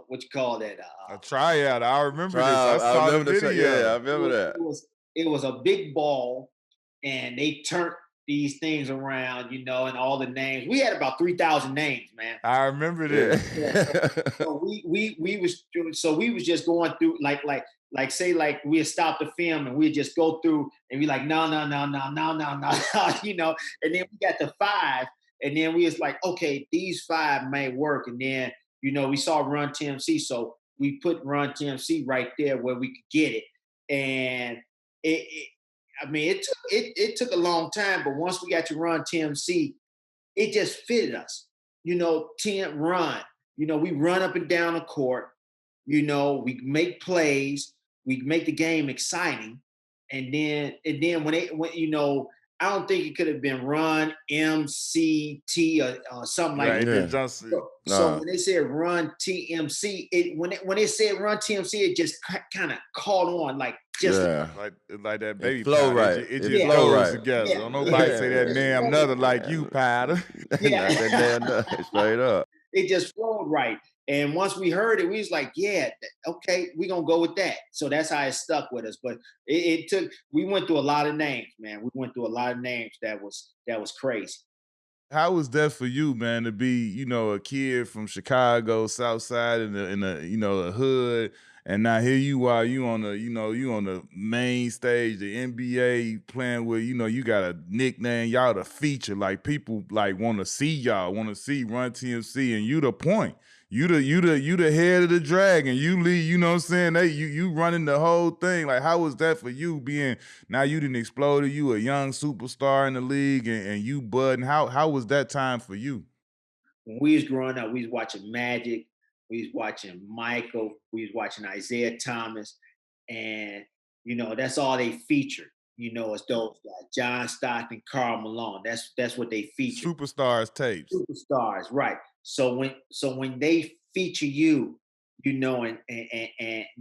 what you call that? A tryout. I remember this. I saw the video. Yeah, I remember that. It was a big ball, and they turned these things around, you know, and all the names. We had about 3,000 names, man. I remember this. Yeah. So we was just going through like say like we had stopped the film and we'd just go through and be like, no, you know, and then we got to 5, and then we was like, okay, these 5 may work. And then, you know, we saw Run TMC. So we put Run TMC right there where we could get it. And it took a long time, but once we got to Run TMC, it just fitted us. 10 run. We run up and down the court. We make plays. We make the game exciting. And then I don't think it could have been Run MCT or something like Right. that. Yeah. So when they said Run TMC, when they said Run TMC, it just kind of caught on like like that baby flow powder. right. It It just flow flows right. together. Yeah. Don't nobody say that damn nothing like you, powder. Yeah. Not that damn nothing. Straight up. It just flowed right. And once we heard it, we was like, yeah, okay, we're going to go with that. So that's how it stuck with us. But we went through a lot of names, man. We went through a lot of names that was crazy. How was that for you, man, to be, a kid from Chicago, South Side in the hood, and now here you are, you on the main stage, the NBA playing with, you got a nickname, y'all the feature, like people like want to see y'all, want to see Run TMC, and you the point. You the head of the dragon. You lead, you know what I'm saying? You running the whole thing. Like, how was that for you being, now you didn't explode, you a young superstar in the league and you budding. How was that time for you? When we was growing up, we was watching Magic, we was watching Michael, we was watching Isiah Thomas, and that's all they featured. It's those guys, John Stockton, Karl Malone. That's what they featured. Superstars tapes. Superstars, right. So when they feature you, and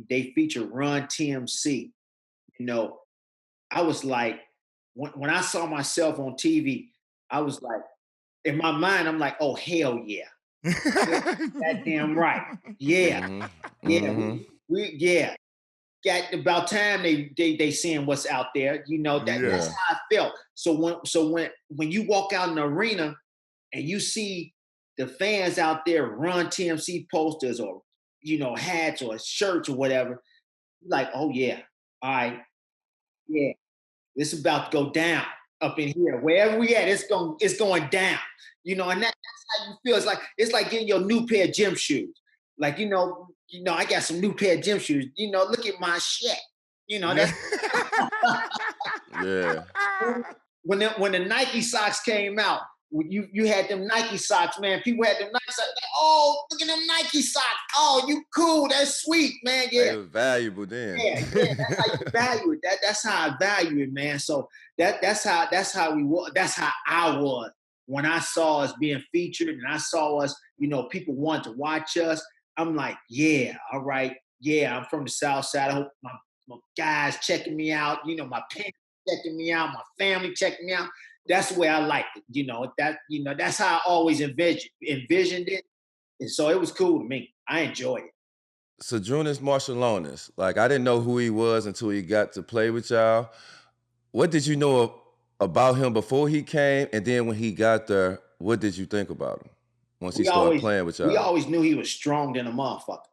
they feature Run TMC, I was like, when I saw myself on TV, I was like, in my mind, I'm like, oh hell yeah. That damn right. Yeah. Mm-hmm. Yeah. Mm-hmm. We got about time they seeing what's out there. That's how I felt. So when you walk out in the arena and you see the fans out there Run TMC posters or hats or shirts or whatever, you're like, oh yeah, all right, yeah, it's about to go down up in here. Wherever we at, it's going down. And that's how you feel. It's like getting your new pair of gym shoes. Like, I got some new pair of gym shoes. Look at my shit. That's Yeah. when the Nike socks came out. When you had them Nike socks, man. People had them Nike socks. Like, oh, look at them Nike socks. Oh, you cool. That's sweet, man. Yeah. It was valuable then. Yeah. That's how you value it. That's how I value it, man. So that's how I was when I saw us being featured and I saw us, people wanted to watch us. I'm like, yeah, all right. Yeah, I'm from the South Side. I hope my guys checking me out. My parents checking me out. My family checking me out. That's the way I liked it. That's how I always envisioned it. And so it was cool to me. I enjoyed it. So Jonas Marshallonis, like I didn't know who he was until he got to play with y'all. What did you know about him before he came? And then when he got there, what did you think about him once he started playing with y'all? We always knew he was strong than a motherfucker.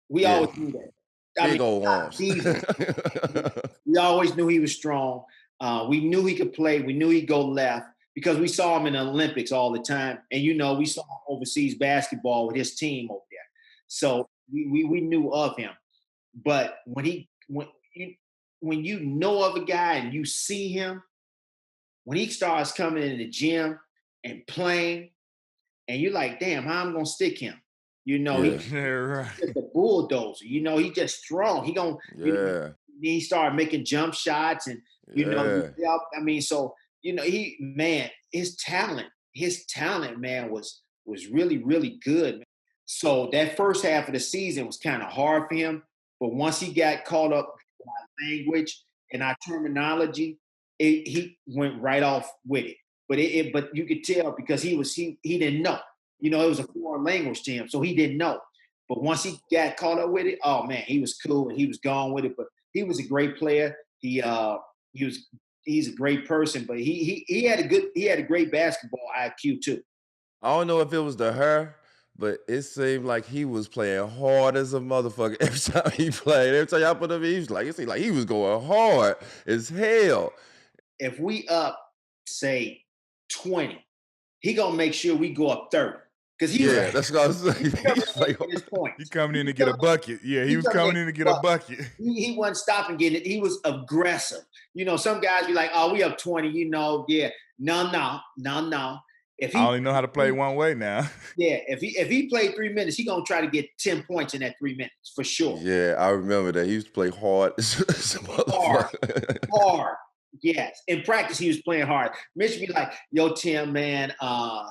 We always knew that. Big old arms. We always knew he was strong. We knew he could play. We knew he'd go left because we saw him in the Olympics all the time. And, we saw him overseas basketball with his team over there. So we knew of him. But when you know of a guy and you see him, when he starts coming in the gym and playing, and you're like, damn, how I'm going to stick him? He's just a bulldozer. He's just strong. He started making jump shots and, his talent, man, was really, really good. So that first half of the season was kind of hard for him. But once he got caught up in our language and our terminology, he went right off with it. But you could tell because he didn't know. It was a foreign language to him, so he didn't know. But once he got caught up with it, oh man, he was cool and he was gone with it. But he was a great player. He's a great person, but he had a great basketball IQ too. I don't know if it was the hair, but it seemed like he was playing hard as a motherfucker every time he played. Every time y'all put him in, it seemed like he was going hard as hell. If we up, say, 20, he gonna make sure we go up 30. Because he was that's what I was saying. He's like, at this point. He coming in to get a bucket. Yeah, he was coming in to get a bucket. He wasn't stopping getting it. He was aggressive. Some guys be like, oh, we up 20, No. If I only know how to play one way now. Yeah, if he played 3 minutes, he gonna try to get 10 points in that 3 minutes for sure. Yeah, I remember that. He used to play hard. Hard. Yes. In practice, he was playing hard. Mitch be like, yo, Tim, man, why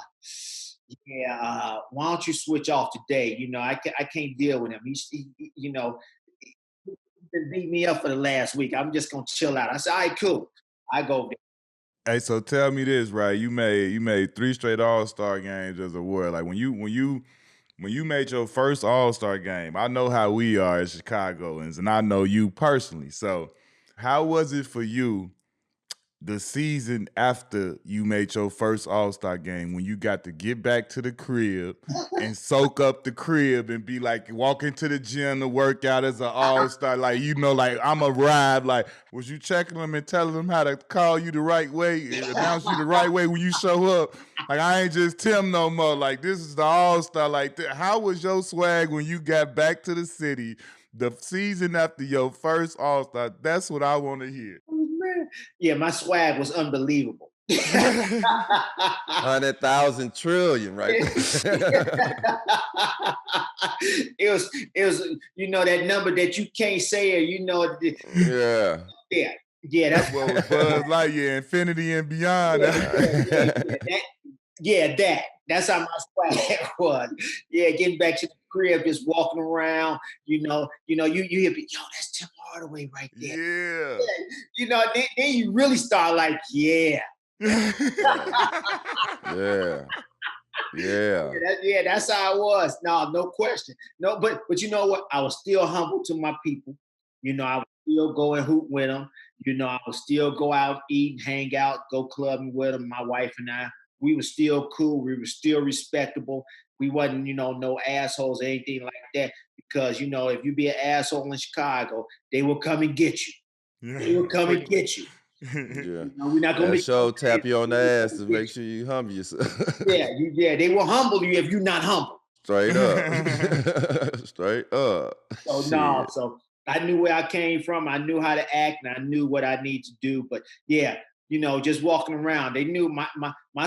don't you switch off today? I can't deal with him. He's been beating me up for the last week. I'm just gonna chill out. I said, all right, cool. I go there. Hey, so tell me this, right? You made 3 straight All-Star games as a Warrior. Like when you made your first All-Star game, I know how we are as Chicagoans, and I know you personally. So how was it for you the season after you made your first All-Star game when you got to get back to the crib and soak up the crib and be like, walk into the gym to work out as an All-Star, like, I'm arrived. Like, was you checking them and telling them how to call you the right way, announce you the right way when you show up? Like, I ain't just Tim no more. Like, this is the All-Star. Like, how was your swag when you got back to the city the season after your first All-Star? That's what I want to hear. Yeah, my swag was unbelievable. 100,000 trillion, right? It was that number that you can't say, or Yeah, that's what was Buzz Lightyear, Infinity and Beyond. That's how my swag was. Yeah, getting back to the crib, just walking around. You hear, that's Tim Hardaway right there. Yeah. Then you really start like, yeah. Yeah, that's how it was. No question. No, but you know what? I was still humble to my people. I would still go and hoop with them. I would still go out, eat, hang out, go clubbing with them. My wife and I, we were still cool. We were still respectable. We wasn't, no assholes or anything like that. Because, if you be an asshole in Chicago, they will come and get you. They will come and get you. Yeah. We're not gonna tap you on the ass to make sure you humble yourself. They will humble you if you're not humble. Straight up. Straight up. So I knew where I came from. I knew how to act, and I knew what I need to do. But just walking around, they knew my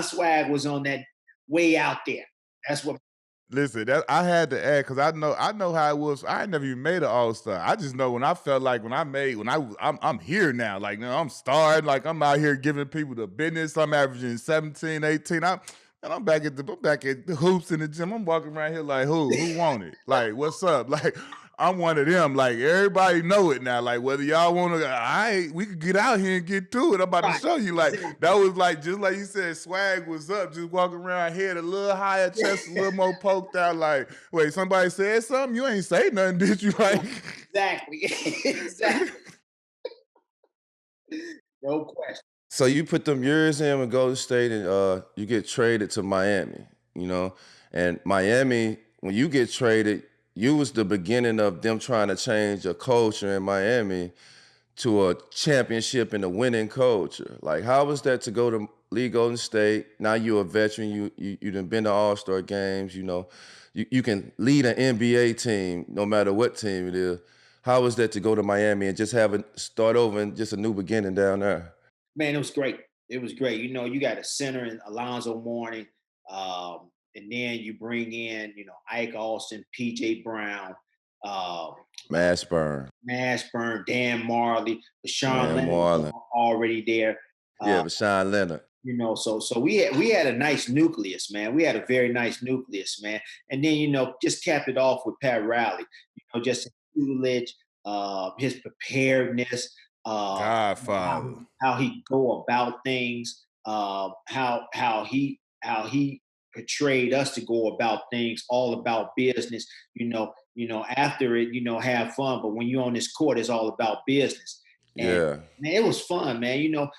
swag was on that way out there. That's what. Listen, I had to add because I know how it was. I never even made an All-Star. I just know when I felt like I'm here now. Like, I'm starring. Like, I'm out here giving people the business. I'm averaging 17, 18. I'm back at the hoops in the gym. I'm walking around here like, who want it? Like, what's up? Like, I'm one of them. Like, everybody know it now. Like, whether y'all want to, we could get out here and get to it. I'm about to show you. Like, that was like, just like you said, swag was up. Just walking around, head a little higher, chest a little more poked out. Like, wait, somebody said something? You ain't say nothing, did you? Like, exactly. No question. So you put them years in with Golden State, and you get traded to Miami, and Miami, when you get traded, you was the beginning of them trying to change a culture in Miami to a championship and a winning culture. Like, how was that to go to leave Golden State? Now you're a veteran. You done been to All-Star games. You can lead an NBA team no matter what team it is. How was that to go to Miami and just start over and just a new beginning down there? Man, it was great. It was great. You got a center in Alonzo Mourning, and then you bring in, Ike Austin, PJ Brown, Mashburn, Dan Marley, Bashawn Leonard already there. Bashawn Leonard. So we had a nice nucleus, man. We had a very nice nucleus, man. And then, just capped it off with Pat Riley, just his tutelage, his preparedness, Godfather. How he go about things, how he portrayed us to go about things, all about business. After it, have fun, but when you're on this court, it's all about business. And, man, it was fun, man.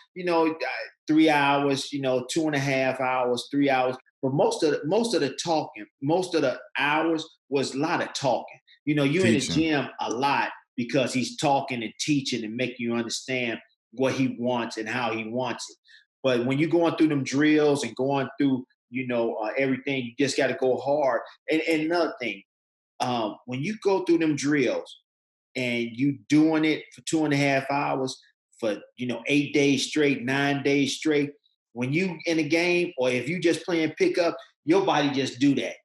3 hours, 2.5 hours, 3 hours. But most of the talking, most of the hours was a lot of talking. You're in the gym a lot because he's talking and teaching and making you understand what he wants and how he wants it. But when you're going through them drills and going through everything. You just got to go hard. And another thing, when you go through them drills and you doing it for 2.5 hours for 8 days straight, 9 days straight, when you in a game or if you just playing pickup, your body just do that.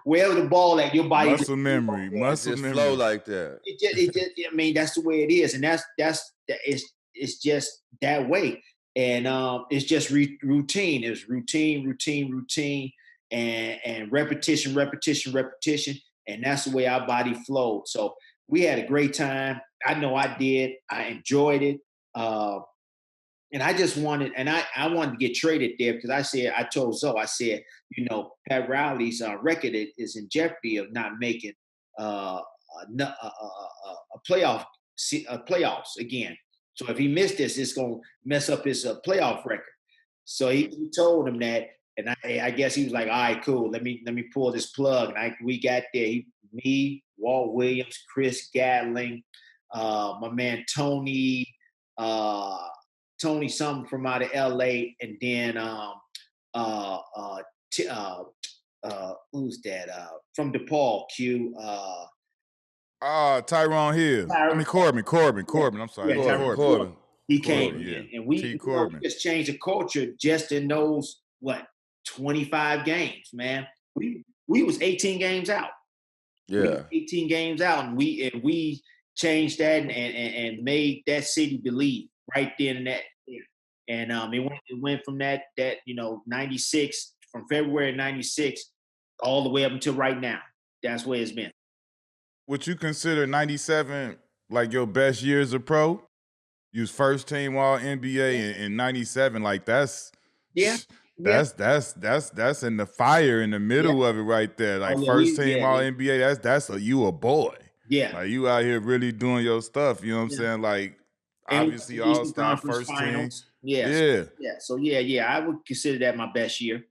Wherever the ball at, your body muscle memory, muscle just memory. flow like that. It just I mean, that's the way it is, and it's just that way. And it's just routine. It's routine, and repetition, and that's the way our body flowed. So we had a great time. I know I did. I enjoyed it. And I just wanted, and I wanted to get traded there because I told Zoe, I said, Pat Riley's record is in jeopardy of not making a playoffs again. So if he missed this, it's gonna mess up his playoff record. So he told him that, and I guess he was like, all right, cool. Let me pull this plug. And we got there. Me, Walt Williams, Chris Gatling, my man Tony. Tony something from out of LA, and then who's that? From DePaul, Q. Tyrone Hill. Corbin. I'm sorry, Corbin. He came, and we just changed the culture just in those 25 games, man. We was 18 games out. Yeah, 18 games out, and we changed that and made that city believe right then and that. And it went from that 96, from February 96 all the way up until right now. That's where it's been. Would you consider 97 like your best year as a pro? You was first team all NBA in 97. Like that's that's in the fire in the middle of it right there. Like first team all NBA. That's you a boy. Yeah. Like you out here really doing your stuff. You know what I'm saying? Like obviously all-star first finals. team. Yeah. So I would consider that my best year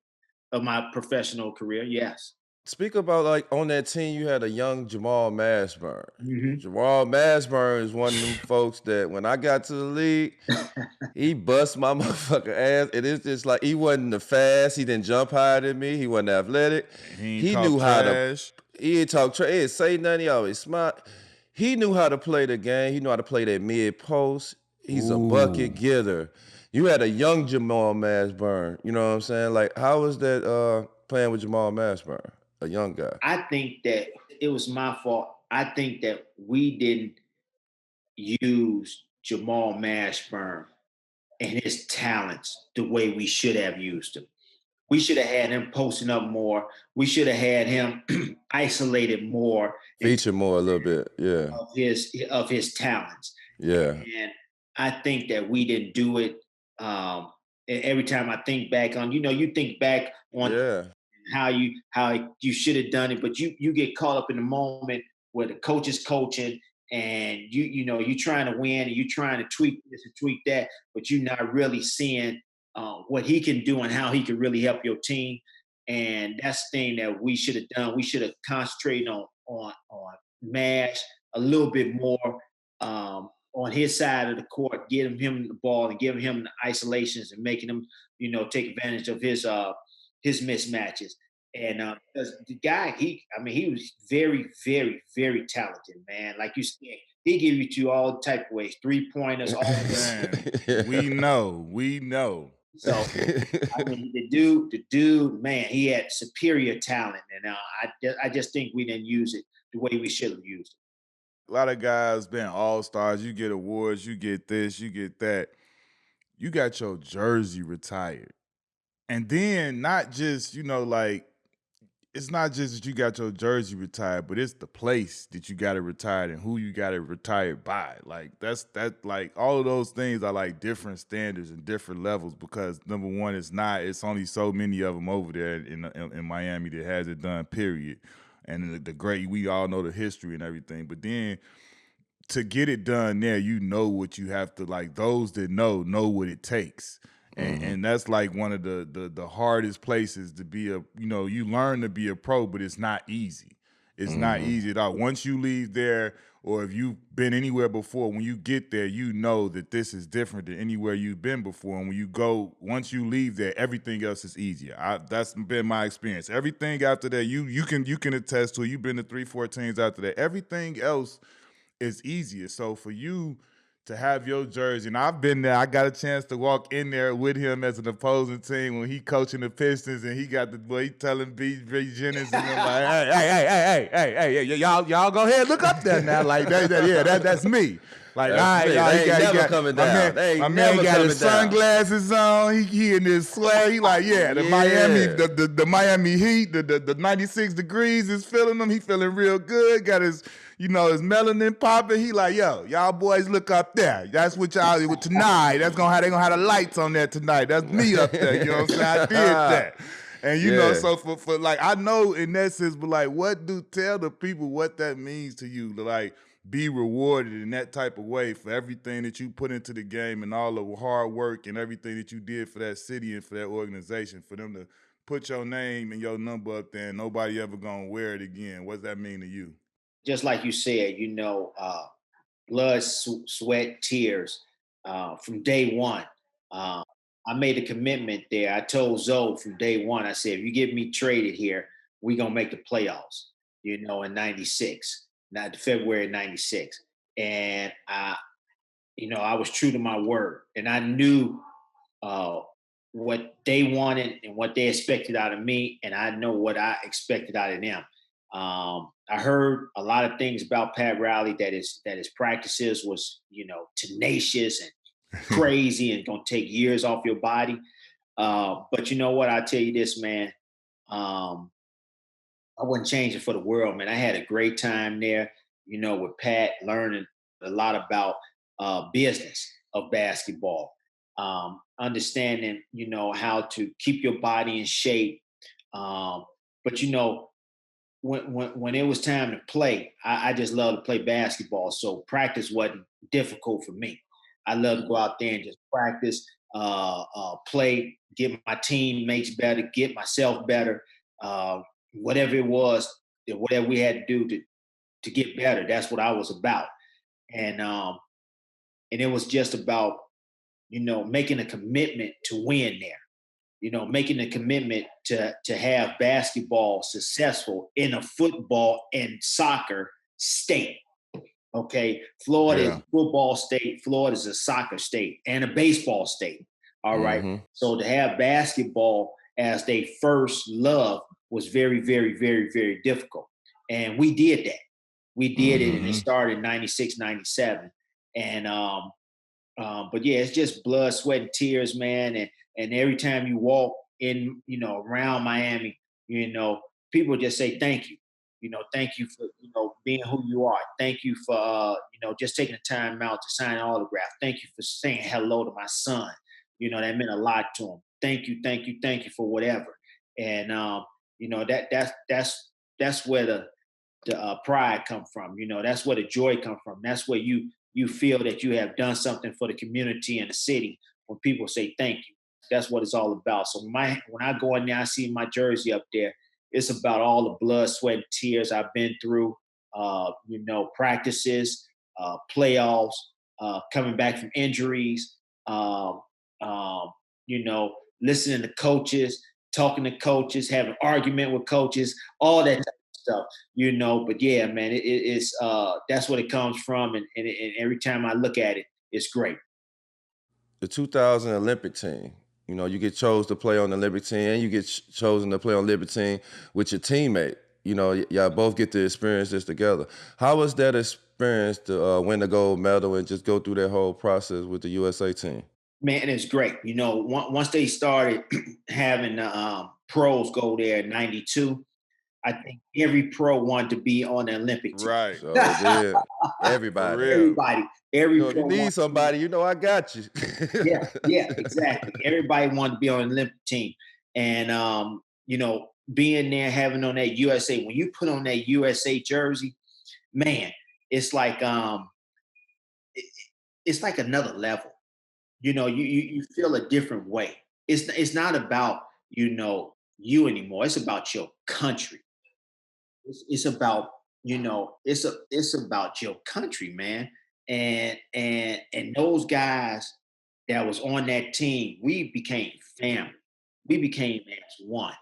of my professional career. Yes. Speak about like on that team you had a young Jamal Mashburn. Mm-hmm. Jamal Mashburn is one of them folks that when I got to the league, he bust my motherfucking ass. It is just like he wasn't the fast. He didn't jump higher than me. He wasn't athletic. He knew how to. He didn't talk trash. He didn't say nothing. He always smart. He knew how to play the game. He knew how to play that mid post. He's a bucket getter. You had a young Jamal Mashburn. You know what I'm saying? Like, how was that playing with Jamal Mashburn, a young guy? I think that it was my fault. I think that we didn't use Jamal Mashburn and his talents the way we should have used him. We should have had him posting up more. We should have had him isolated more. Feature more a little bit, yeah. Of his talents. Yeah. And I think that we didn't do it. Every time I think back on, you think back on how you should have done it, but you get caught up in the moment where the coach is coaching and you're trying to win and you're trying to tweak this and tweak that, but you're not really seeing what he can do and how he can really help your team. And that's the thing that we should have done. We should have concentrated on Mash a little bit more on his side of the court, giving him the ball and giving him the isolations and making him, take advantage of his mismatches. And because the guy, he was very, very, very talented, man. Like you said, he give you to all type of ways, 3-pointers, all that. We know. So the dude, man, he had superior talent, and I just think we didn't use it the way we should have used it. A lot of guys been all-stars. You get awards, you get this, you get that. You got your jersey retired. And then not just, it's not just that you got your jersey retired, but it's the place that you got it retired and who you got it retired by. Like like all of those things are like different standards and different levels because number one, it's only so many of them over there in Miami that has it done, period. And the great, we all know the history and everything. But then to get it done there, what you have to, like those that know what it takes. And that's like one of the hardest places to be you learn to be a pro, but it's not easy. it's not easy at all. Once you leave there, or if you've been anywhere before, when you get there, you know that this is different than anywhere you've been before. And when you go, once you leave there, everything else is easier. That's been my experience. Everything after that, you can attest to it. You've been to 3-4 teams after that. Everything else is easier. So for you to have your jersey, and I've been there, I got a chance to walk in there with him as an opposing team when he coaching the Pistons, and he got the boy, he telling B Jennings and them like, hey, y'all go ahead, look up there now, like that's me. Like, all right, me. y'all, They he ain't got, never coming down. my man got his sunglasses on. He in his swag. He like, the Miami, the Miami Heat, the 96 degrees is feeling him. He feeling real good. Got his, his melanin popping. He like, y'all boys look up there. That's what y'all with tonight. They gonna have the lights on there tonight. That's me up there. You know what I'm saying? I did that. And so for like, I know in that sense, but like, tell the people what that means to you, like, be rewarded in that type of way for everything that you put into the game and all the hard work and everything that you did for that city and for that organization, for them to put your name and your number up there and nobody ever gonna wear it again. What does that mean to you? Just like you said, blood, sweat, tears from day one. I made a commitment there. I told Zoe from day one, I said, if you get me traded here, we're going to make the playoffs, in 96, not February 96. And I was true to my word. And I knew what they wanted and what they expected out of me. And I know what I expected out of them. I heard a lot of things about Pat Riley that his practices was, tenacious and crazy and gonna take years off your body. But you know what? I'll tell you this, man. I wouldn't change it for the world, man. I had a great time there, with Pat, learning a lot about business of basketball, understanding, how to keep your body in shape. But when it was time to play, I just love to play basketball. So practice wasn't difficult for me. I love to go out there and just practice, play, get my teammates better, get myself better, whatever it was, whatever we had to do to get better. That's what I was about. And it was just about, making a commitment to win there. Making a commitment to have basketball successful in a football and soccer state. Okay, Florida is a football state. Florida is a soccer state and a baseball state. All right. So to have basketball as their first love was very, very, very, very difficult. And we did that. We did it, and it started in 96, 97. And but yeah, it's just blood, sweat, and tears, man. And every time you walk in, around Miami, people just say thank you. Thank you for, being who you are. Thank you for, just taking the time out to sign an autograph. Thank you for saying hello to my son. That meant a lot to him. Thank you for whatever. And, that's where the pride come from. That's where the joy come from. That's where you feel that you have done something for the community and the city when people say thank you. That's what it's all about. So when I go in there, I see my jersey up there. It's about all the blood, sweat, and tears I've been through, practices, playoffs, coming back from injuries, listening to coaches, talking to coaches, having argument with coaches, all that type of stuff, But yeah, man, it's that's what it comes from. And every time I look at it, it's great. The 2000 Olympic team. You get chosen to play on the Olympic team, and you get chosen to play on the Olympic team with your teammate. Y'all both get to experience this together. How was that experience to win the gold medal and just go through that whole process with the USA team? Man, it's great. Once they started having pros go there in 92, I think every pro wanted to be on the Olympic team. Right. So did everybody. If you need somebody, I got you. yeah, exactly. Everybody wanted to be on the Olympic team. And, being there, having on that USA, when you put on that USA jersey, man, it's like it's like another level. You feel a different way. It's not about, you anymore. It's about your country. It's about, it's about your country, man. And those guys that was on that team, we became family. We became as one.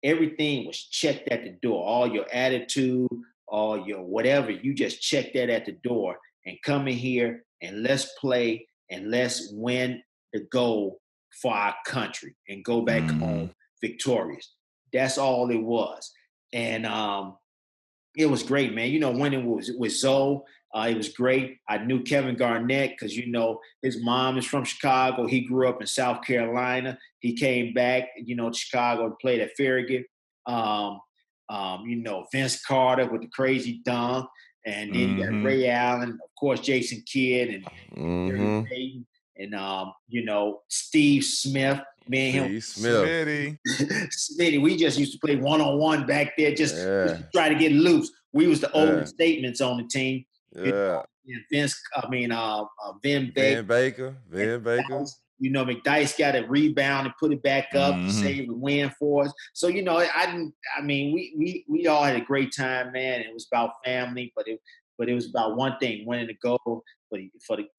Everything was checked at the door. All your attitude, all your whatever, you just check that at the door and come in here and let's play and let's win the goal for our country and go back Mm-hmm. home victorious. That's all it was. And it was great, man. Winning was with Zoe. It was great. I knew Kevin Garnett because his mom is from Chicago. He grew up in South Carolina. He came back, to Chicago and played at Farragut. Vince Carter with the crazy dunk, and then you got Mm-hmm. Ray Allen, of course, Jason Kidd, and Gary Mm-hmm. Payton, and Steve Smith. Me and him, Steve Smith. Smitty. Smitty, we just used to play one-on-one back there, just to try to get loose. We was the oldest statements on the team. Yeah. Vince, Vin Van Baker, Baker. McDyess got a rebound and put it back up to Mm-hmm. save the win for us. So we all had a great time, man. It was about family, but it was about one thing: winning the goal for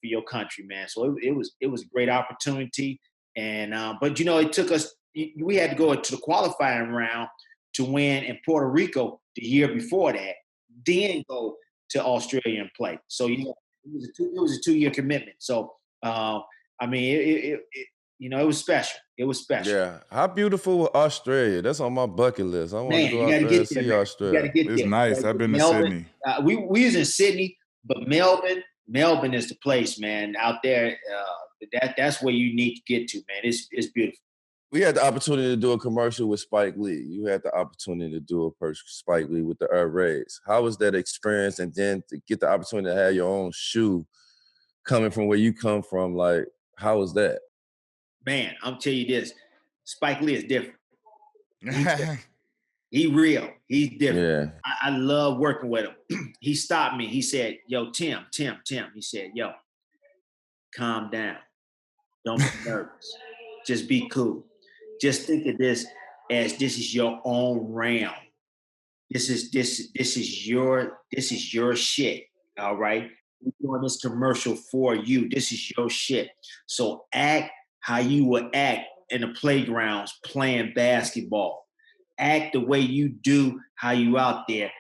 your country, man. So it was a great opportunity, and but it took us. We had to go to the qualifying round to win in Puerto Rico the year before that, then go to Australia and play. So it was a 2-year commitment. So it was special. It was special. Yeah. How beautiful was Australia? That's on my bucket list. I want to Man, go you out got to there and get there, see man. You got Australia. to get It's there. nice. I've been to Melbourne. Sydney. We was in Sydney, but Melbourne is the place, man. Out there, that's where you need to get to, man. It's beautiful. We had the opportunity to do a commercial with Spike Lee. You had the opportunity to do Spike Lee with the Air Raids. How was that experience? And then to get the opportunity to have your own shoe coming from where you come from, like, how was that? Man, I'm tell you this, Spike Lee is different. He real. He's different. Yeah. I love working with him. He stopped me. He said, "Yo, Tim." He said, "Yo, calm down. Don't be nervous. Just be cool. Just think of this as this is your own realm. This is your shit. All right. We're doing this commercial for you. This is your shit. So act how you would act in the playgrounds playing basketball. Act the way you do how you out there,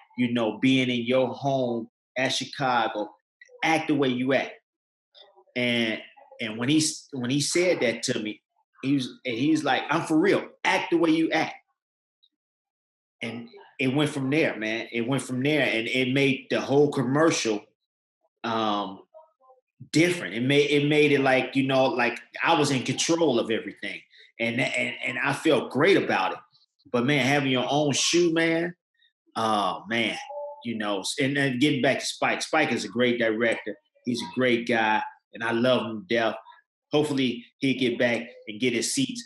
being in your home at Chicago. Act the way you act." And when he said that to me, he's like, "I'm for real. Act the way you act." And it went from there, man. It went from there, and it made the whole commercial different. It made it like like I was in control of everything, and I felt great about it. But man, having your own shoe, man, oh man, and then getting back to Spike. Spike is a great director. He's a great guy, and I love him to death. Hopefully, he'll get back and get his seats.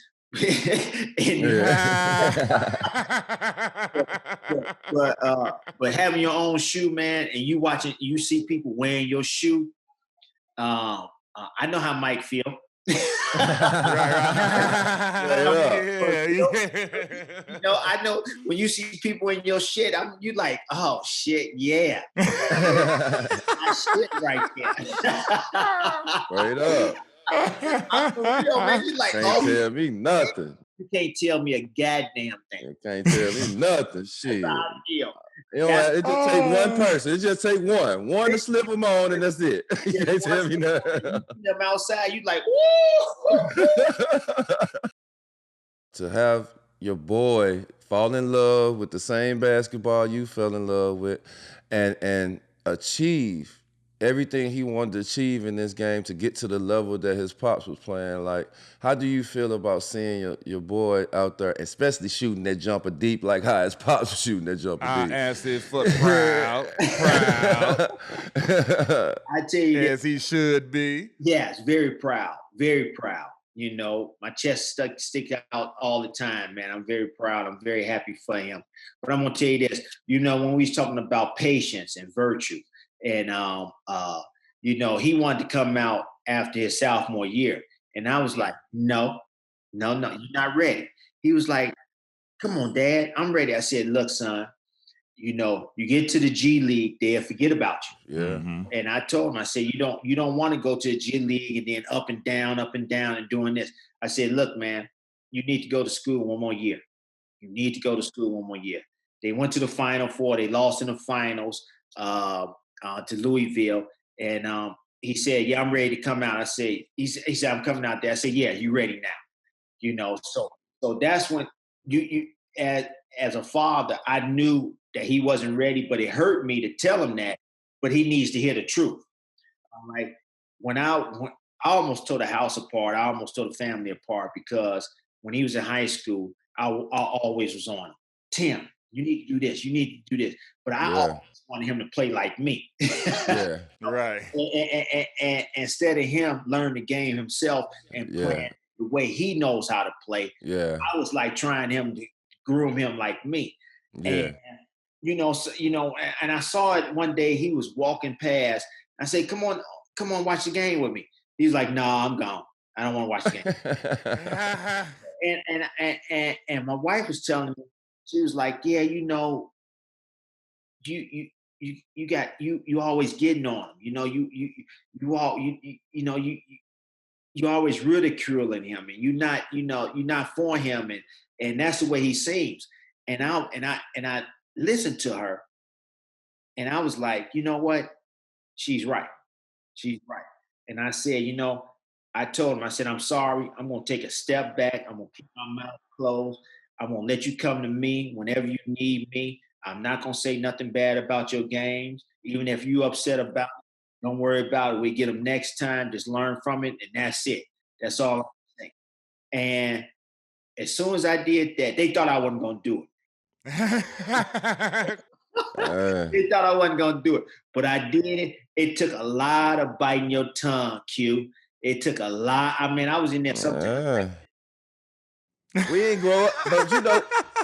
But having your own shoe, man, and you see people wearing your shoe. I know how Mike feel. I know when you see people in your shit, you like, oh shit, yeah. Shit right there. Straight up. Man, you like, can't tell me nothing. You can't tell me a goddamn thing. You can't tell me nothing. Shit. It just take one person. It just take one to slip them on, and that's it. You can't tell me nothing. Them outside, you like, woo! To have your boy fall in love with the same basketball you fell in love with, and achieve everything he wanted to achieve in this game to get to the level that his pops was playing. Like, how do you feel about seeing your boy out there, especially shooting that jumper deep like how his pops was shooting that jumper deep? I answered for proud. I tell you, as he should be. Yes, very proud, very proud. My chest stick out all the time, man. I'm very proud. I'm very happy for him. But I'm gonna tell you this. When we was talking about patience and virtue, and he wanted to come out after his sophomore year, and I was like, no, you're not ready. He was like, come on, Dad, I'm ready. I said, look, son, you get to the G League, they'll forget about you. Yeah. Mm-hmm. And I told him, I said, you don't want to go to the G League and then up and down and doing this. I said, look, man, you need to go to school one more year. You need to go to school one more year. They went to the Final Four. They lost in the finals to Louisville. And he said, yeah, I'm ready to come out. I said, he said, I'm coming out there. I said, yeah, you ready now? So that's when you as a father, I knew that he wasn't ready, but it hurt me to tell him that, but he needs to hear the truth. I'm like, when I almost tore the house apart, I almost tore the family apart because when he was in high school, I always was on him. Tim, you need to do this. You need to do this. But I always wanted him to play like me. Yeah. Right. And instead of him learning the game himself and playing the way he knows how to play, I was like trying him to groom him like me. Yeah. And, and I saw it one day. He was walking past. I said, come on, watch the game with me. He's like, no, I'm gone. I don't want to watch the game. And my wife was telling me, she was like, yeah, you always getting on him. You always ridiculing him, and you're not for him, and that's the way he seems. And I listened to her, and I was like, you know what? She's right. And I said, I told him, I said, I'm sorry. I'm going to take a step back. I'm going to keep my mouth closed. I'm going to let you come to me whenever you need me. I'm not going to say nothing bad about your games. Even if you're upset about it, don't worry about it. We get them next time. Just learn from it, and that's it. That's all I'm saying. And as soon as I did that, they thought I wasn't going to do it. They thought I wasn't going to do it. But I did it. It took a lot of biting your tongue, Q. It took a lot. I mean, I was in there sometimes. We ain't grow up, but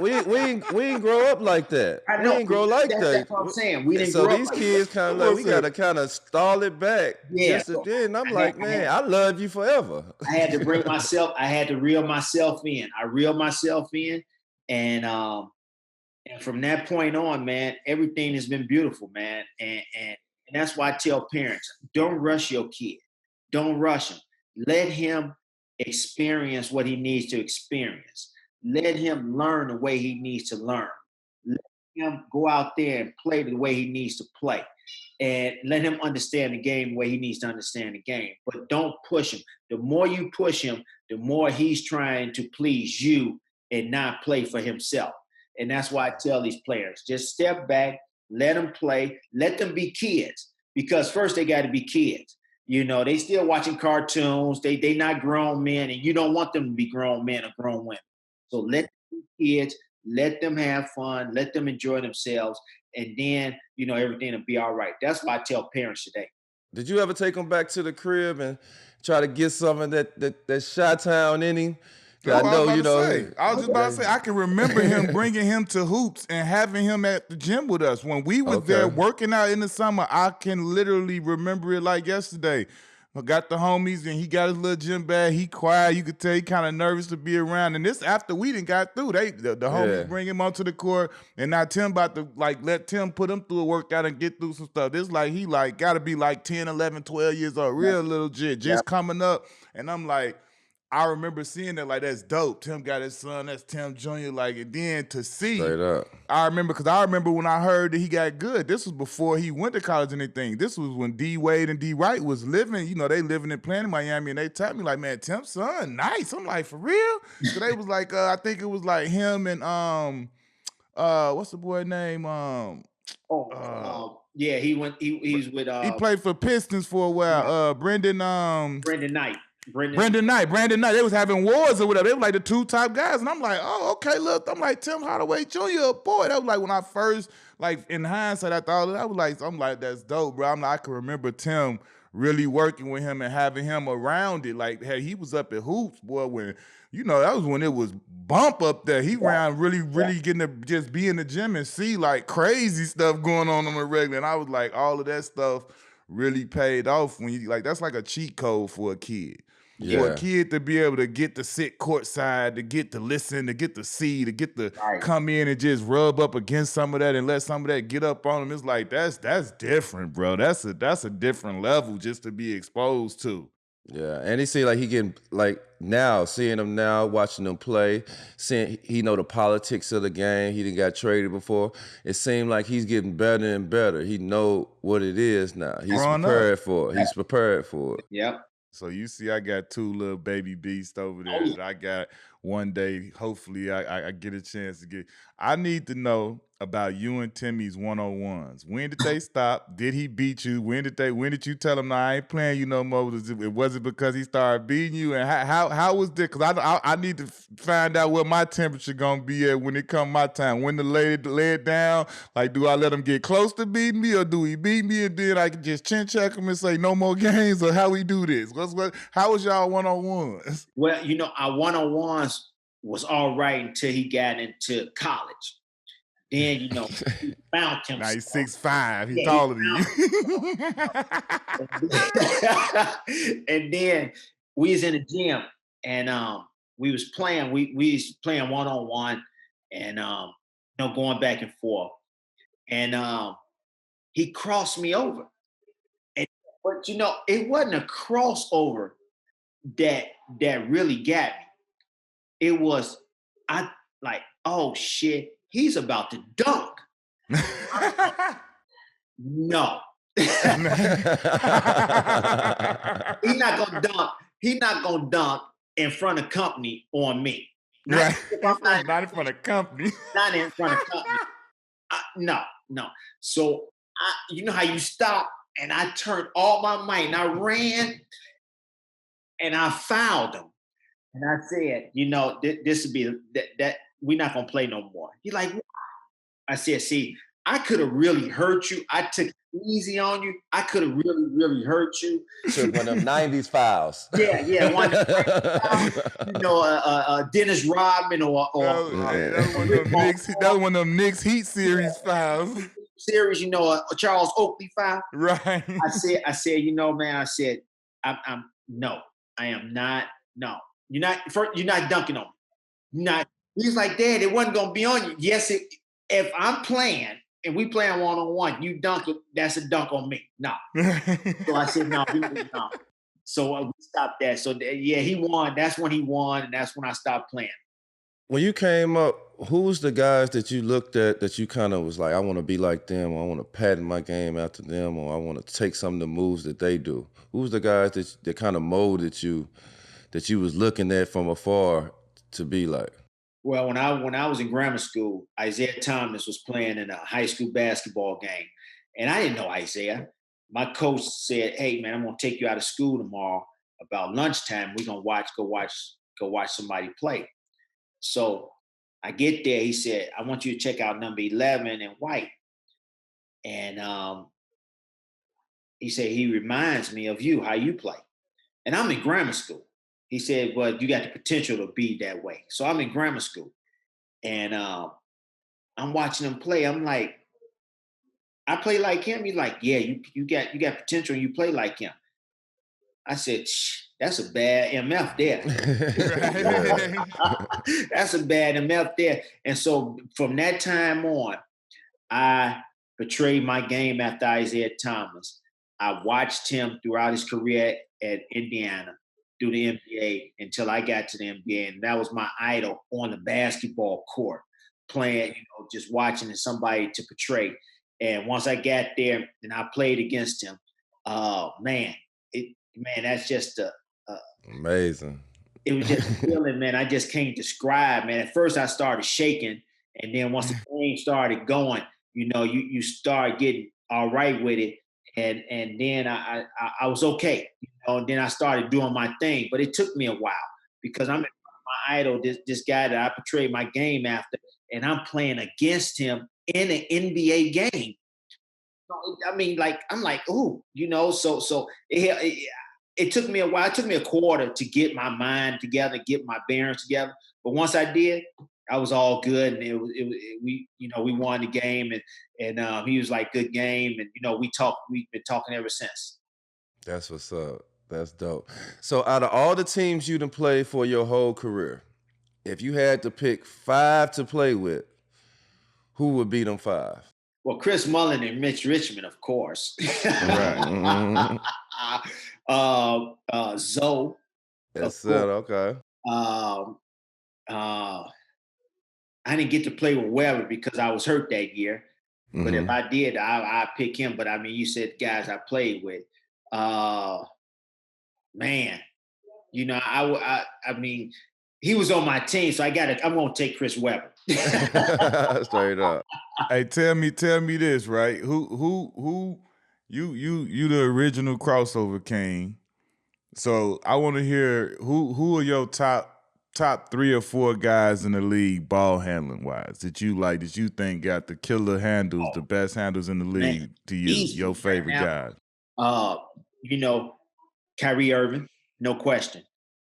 we ain't grow up like that. I know. We ain't grow like that. That's what I'm saying. We didn't so grow these up kids kind of like, we gotta kind of stall it back. Yeah. And I'm like, man, I love you forever. I had to bring myself. I had to reel myself in. I reeled myself in, and from that point on, man, everything has been beautiful, man. And that's why I tell parents, don't rush your kid. Don't rush him. Let him experience what he needs to experience. Let him learn the way he needs to learn. Let him go out there and play the way he needs to play. And let him understand the game the way he needs to understand the game. But don't push him. The more you push him, the more he's trying to please you and not play for himself. And that's why I tell these players, just step back, let them play, let them be kids. Because first they got to be kids. They still watching cartoons. They not grown men, and you don't want them to be grown men or grown women. So let them be kids, let them have fun, let them enjoy themselves, and then, everything will be all right. That's why I tell parents today. Did you ever take them back to the crib and try to get some of that Chi-Town in him? I know, I was just about to say, I can remember him bringing him to hoops and having him at the gym with us. When we was there working out in the summer, I can literally remember it like yesterday. I got the homies, and he got his little gym bag. He quiet. You could tell he kind of nervous to be around. And this after we didn't got through. The homies bring him onto the court, and now Tim about to let Tim put him through a workout and get through some stuff. This he got to be 10, 11, 12 years old, real little jit, just coming up. And I'm like, I remember seeing that, that's dope. Tim got his son, that's Tim Jr., and then to see. Straight up. I remember when I heard that he got good. This was before he went to college or anything. This was when D. Wade and D. Wright was living, they living and playing in Miami, and they told me, man, Tim's son, nice. I'm like, for real? So they was I think it was him and, what's the boy name? Yeah, he's with he played for Pistons for a while. Brendan Knight. Brendan Knight. They was having wars or whatever. They were the two top guys. And I'm like, oh, okay, look. I'm like, Tim Hardaway Jr., boy. That was when I first, in hindsight, I thought that was I'm like, that's dope, bro. I can remember Tim really working with him and having him around it. Hey, he was up at hoops, boy, when, that was when it was bump up there. He ran really getting to just be in the gym and see crazy stuff going on the regular. And I was like, all of that stuff really paid off when you that's like a cheat code for a kid. For a Yeah. kid to be able to get to sit courtside, to get to listen, to get to see, to get to Right. come in and just rub up against some of that and let some of that get up on them, it's like that's different, bro. That's a different level just to be exposed to. Yeah, and he seemed like he getting like now, seeing him now, watching him play, seeing he know the politics of the game. He didn't got traded before. It seemed like he's getting better and better. He know what it is now. He's Growing up. prepared for it. He's prepared for it. Yep. So you see, I got two little baby beasts over there Oh, yeah. that I got one day. Hopefully, I get a chance to get. I need to know about you and Timmy's 101s. When did they stop? Did he beat you? When did you tell him, "No, I ain't playing you no more"? Was it because he started beating you? And how was that? Because I need to find out what my temperature gonna be at when it come my time. When to lay it down? Like, do I let him get close to beating me, or do he beat me and then I can just chin check him and say no more games, or how we do this? How was y'all 101s? Well, our one-on-ones was all right until he got into college. Then, he found himself. Now he's 6'5". He's Yeah, taller than you. And then we was in the gym and we was playing. We was playing one-on-one and going back and forth. And he crossed me over. But it wasn't a crossover that really got me. It was oh shit, he's about to dunk. No. He's not gonna dunk. He's not gonna dunk in front of company on me. Not in front of company. Not in front of company. No. So you know how you stop, and I turned all my might and I ran and I fouled him. And I said, this would be that we're not gonna play no more. He's like, what? I said, see, I could have really hurt you. I took it easy on you. I could have really, really hurt you. Took one of them 90s fouls. Yeah, one of them, Dennis Rodman or that was one of them Knicks Heat series fouls. Series, Charles Oakley foul. Right. I said, man, I said, I'm no, I am not. No, you're not dunking on me. Not. He's like, Dad, it wasn't gonna be on you. Yes, if I'm playing and we playing one-on-one, you dunk it, that's a dunk on me. No. So I said, no. So we stopped that. So yeah, he won. That's when he won, and that's when I stopped playing. When you came up, who was the guys that you looked at that you kind of was like, I want to be like them, or I want to pattern my game after them, or I want to take some of the moves that they do? Who was the guys that kind of molded you, that you was looking at from afar to be like? Well, when I was in grammar school, Isiah Thomas was playing in a high school basketball game, and I didn't know Isiah. My coach said, "Hey, man, I'm gonna take you out of school tomorrow. About lunchtime, we're gonna go watch somebody play." So I get there. He said, "I want you to check out number 11 in white," and he said he reminds me of you, how you play, and I'm in grammar school. He said, "But you got the potential to be that way." So I'm in grammar school, and I'm watching him play. I'm like, I play like him. He's like, "Yeah, you got potential, and you play like him." I said, "That's a bad MF there." That's a bad MF there. And so from that time on, I portrayed my game after Isiah Thomas. I watched him throughout his career at Indiana, through the NBA, until I got to the NBA. And that was my idol on the basketball court, playing, just watching somebody to portray. And once I got there and I played against him, that's just amazing. It was just a feeling, man. I just can't describe, man. At first I started shaking, and then once the game started going, you start getting all right with it. And then I was okay, and then I started doing my thing. But it took me a while because I'm my idol, this guy that I portrayed my game after, and I'm playing against him in an NBA game. I mean, I'm like, ooh, so it took me a while. It took me a quarter to get my mind together, get my bearings together. But once I did, I was all good, and we won the game, and he was like, good game, and we've been talking ever since. That's what's up. That's dope. So out of all the teams you done played for your whole career, if you had to pick 5 to play with, who would be them 5? Well, Chris Mullin and Mitch Richmond, of course. Right. Zoe. That's it. Okay. I didn't get to play with Weber because I was hurt that year. But if I did, I'd pick him. But I mean, you said guys I played with. Man, you know, I mean, he was on my team, so I'm gonna take Chris Weber. Straight up. Hey, tell me this, right? Who you the original crossover king. So I want to hear who are your top 3 or 4 guys in the league ball handling wise that you think got the killer handles, the best handles in the league, man, to you, easy, your favorite guys? You know, Kyrie Irving, no question.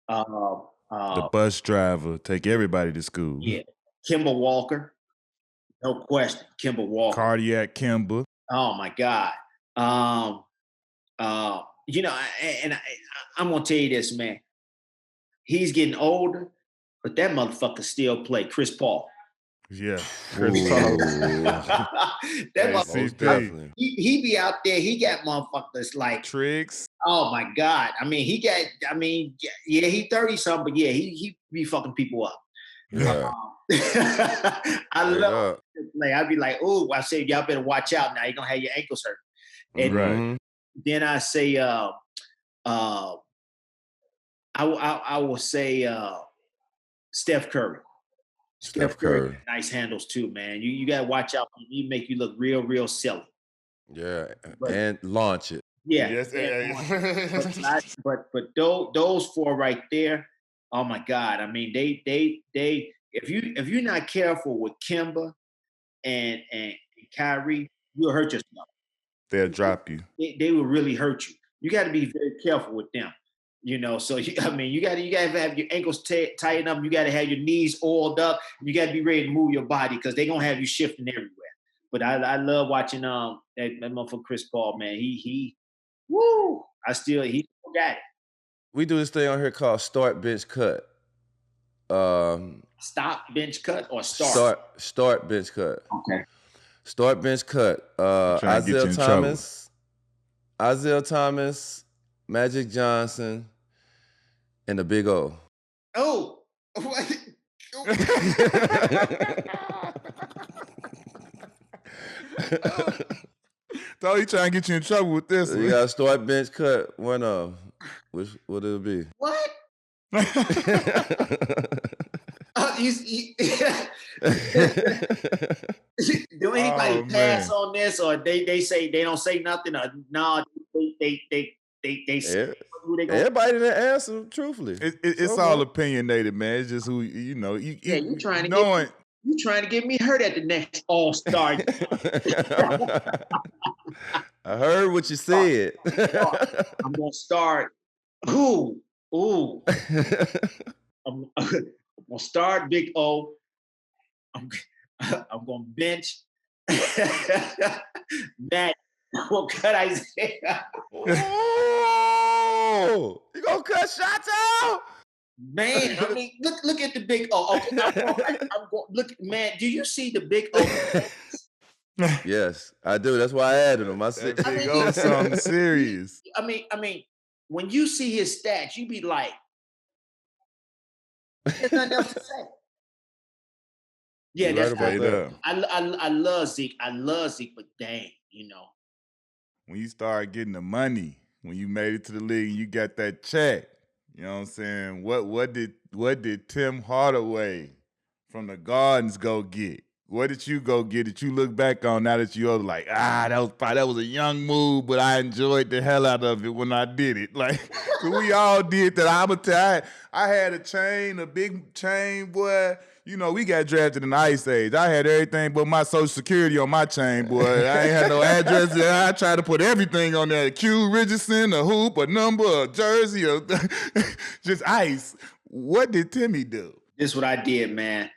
The bus driver, take everybody to school. Yeah. Kemba Walker, no question. Kemba Walker. Cardiac Kemba. Oh my God. You know, I'm gonna tell you this, man. He's getting older, but that motherfucker still play. Chris Paul. Yeah, Chris Paul. That motherfucker, he be out there. He got motherfuckers like tricks. Oh my God! I mean, yeah, he 30-something, but yeah, he be fucking people up. Yeah. I love to play. I'd be like, oh, I say y'all better watch out now. You're gonna have your ankles hurt. And then I say, I will say Steph Curry. Steph Curry, nice handles too, man. You gotta watch out. He make you look real silly. Yeah, and launch it. Yeah. Yes, but those 4 right there, oh my God. I mean, they if you're not careful with Kemba and Kyrie, you'll hurt yourself. They'll drop you. They will really hurt you. You got to be very careful with them. You know, so you got to have your ankles tightened up. You got to have your knees oiled up. You got to be ready to move your body because they're gonna have you shifting everywhere. But I love watching that motherfucker Chris Paul, man. He still got it. We do this thing on here called start, bench, cut. Stop, bench, cut, or start? Start, bench, cut. Okay. Start, bench, cut. Isiah Thomas, Magic Johnson, and the Big O. Oh. So he trying to get you in trouble with this. You got to start, bench, cut. One of. Which would it be? What? Do anybody pass on this, or they say they don't say nothing, or no? They say who they everybody didn't answer truthfully. It's all opinionated, man. It's just who you know. You trying to get me hurt at the next All-Star. I heard what you said. I'm gonna start. Ooh. I'm gonna start Big O. I'm gonna bench Matt. What could I say? Oh, you gonna cut shots out? Man, I mean, look at the Big O. Okay, I'm going. Look, man, do you see the Big O? Yes, I do. That's why I added him. I said Big O something serious. I mean, when you see his stats, you be like, there's nothing else to say. Yeah, that's right. I love Zeke. But dang, you know. When you start getting the money, when you made it to the league, you got that check. You know what I'm saying? What did Tim Hardaway from the Gardens go get? What did you go get that you look back on now that you're like, that was a young move, but I enjoyed the hell out of it when I did it. Like, we all did that. I had a big chain, boy. You know, we got drafted in the Ice Age. I had everything but my Social Security on my chain, boy. I ain't had no address. I tried to put everything on there. Q, Richardson, a hoop, a number, a jersey, just ice. What did Timmy do? This is what I did, man.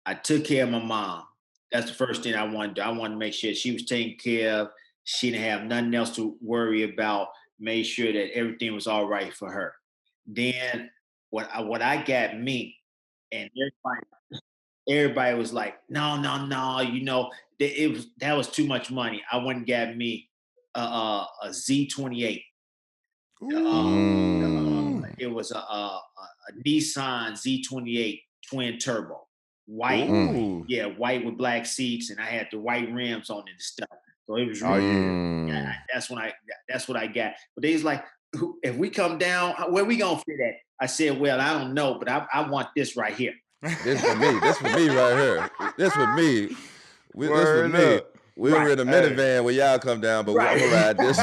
I took care of my mom. That's the first thing I wanted to do. I wanted to make sure she was taken care of. She didn't have nothing else to worry about. made sure that everything was all right for her. Then what I got me, and everybody was like, no, no, no, that was too much money. I went and got me a Z28. Ooh. It was a Nissan Z28 twin turbo, white. Ooh. Yeah, white with black seats, and I had the white rims on it and stuff. So it was Oh really, yeah. that's what I got. But they was like, if we come down, where we gonna fit at? I said, well, I don't know, but I want this right here. This for me. This for me right here. This for me. This for Word me. up. We'll Right. rent a minivan where y'all come down, but I'm gonna ride this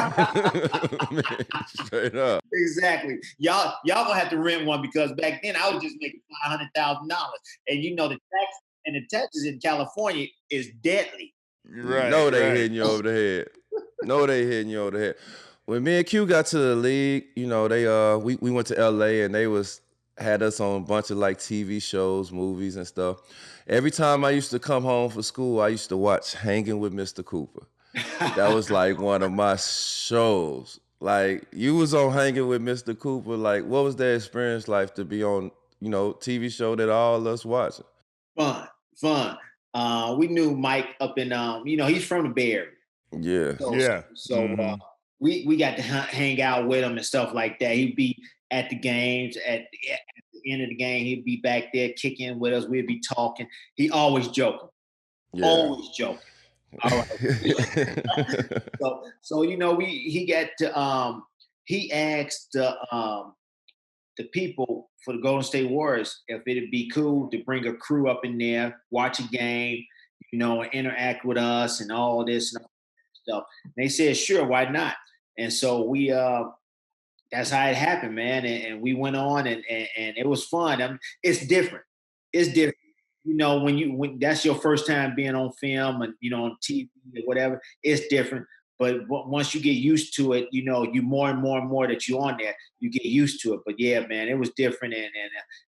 straight up. Exactly. Y'all gonna have to rent one because back then I was just making $500,000, and the taxes in California is deadly. No, they Right. hitting you over the head. No, they hitting you over the head. When me and Q got to the league, they we went to LA and they had us on a bunch of like TV shows, movies and stuff. Every time I used to come home from school, I used to watch Hangin' with Mr. Cooper. That was like one of my shows. Like you was on Hanging with Mr. Cooper. Like what was that experience like to be on, TV show that all us watching? Fun. We knew Mike up in he's from the Bay Area. Yeah. So we got to hang out with him and stuff like that. He'd be at the games at the end of the game. He'd be back there kicking with us. We'd be talking. He always joking. Yeah. Always joking. All right. so he asked the people for the Golden State Warriors if it'd be cool to bring a crew up in there, watch a game, and interact with us and all this and all that stuff. And they said, sure, why not? And so we that's how it happened, man. And we went on and it was fun. I mean, it's different. It's different. When that's your first time being on film and on TV or whatever, it's different. But once you get used to it, you more and more and more that you're on there, you get used to it. But yeah, man, it was different. And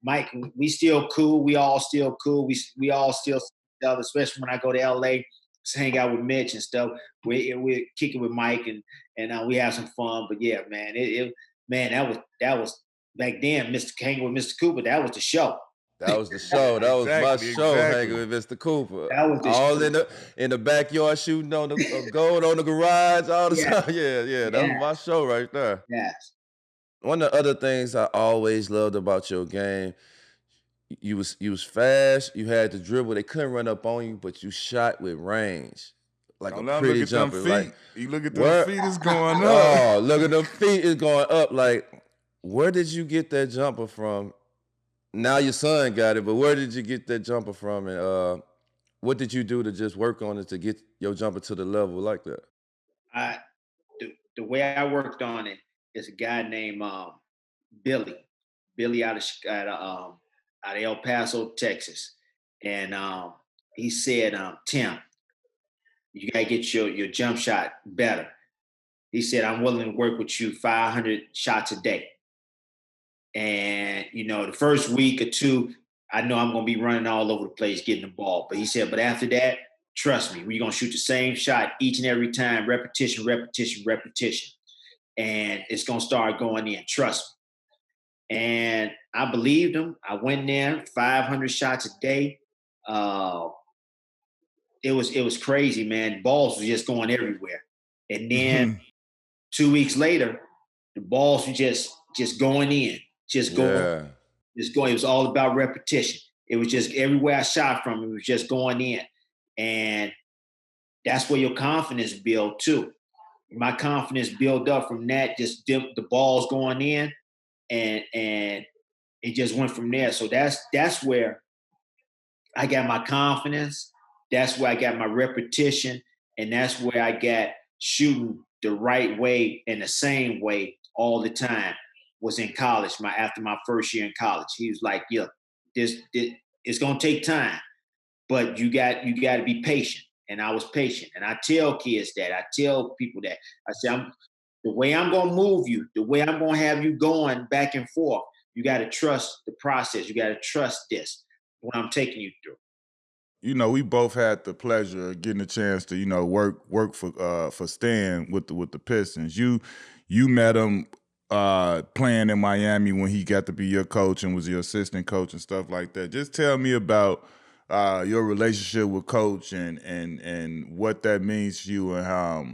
Mike, we still cool. We all still cool. We all still, especially when I go to LA, hang out with Mitch and stuff. We're kicking with Mike and we have some fun. But yeah, man, that was back then. Hanging with Mr. Cooper, that was the show. That was the show. That was my show, Hanging with Mr. Cooper. That was the all show. in the backyard shooting on the gold on the garage all the time. Yeah. That was my show right there. Yes. One of the other things I always loved about your game, you was fast. You had the dribble. They couldn't run up on you, but you shot with range, like a pretty jumper. Like you look at the feet is going up. Oh, look at the feet is going up. Like, where did you get that jumper from? Now your son got it, but where did you get that jumper from? And what did you do to just work on it to get your jumper to the level like that? The way I worked on it is a guy named Billy out of El Paso, Texas, and he said, Tim, you gotta get your jump shot better. He said, I'm willing to work with you 500 shots a day. And, the first week or two, I know I'm going to be running all over the place getting the ball. But he said, but after that, trust me, we're going to shoot the same shot each and every time, repetition. And it's going to start going in, trust me. And I believed him. I went there, 500 shots a day. It was crazy, man. Balls were just going everywhere. And then 2 weeks later, the balls were just going in. Just going. It was all about repetition. It was just everywhere I shot from, it was just going in. And that's where your confidence built too. My confidence built up from that, just the balls going in, and it just went from there. So that's where I got my confidence. That's where I got my repetition. And that's where I got shooting the right way and the same way all the time. Was in college, after my first year in college. He was like, yeah, it's gonna take time, but you got to be patient. And I was patient. And I tell kids that, I tell people that. I say, the way I'm gonna move you, the way I'm gonna have you going back and forth, you gotta trust the process. You gotta trust this, what I'm taking you through. we both had the pleasure of getting a chance to, work for Stan with the Pistons. You met him playing in Miami when he got to be your coach and was your assistant coach and stuff like that. Just tell me about your relationship with Coach and what that means to you and how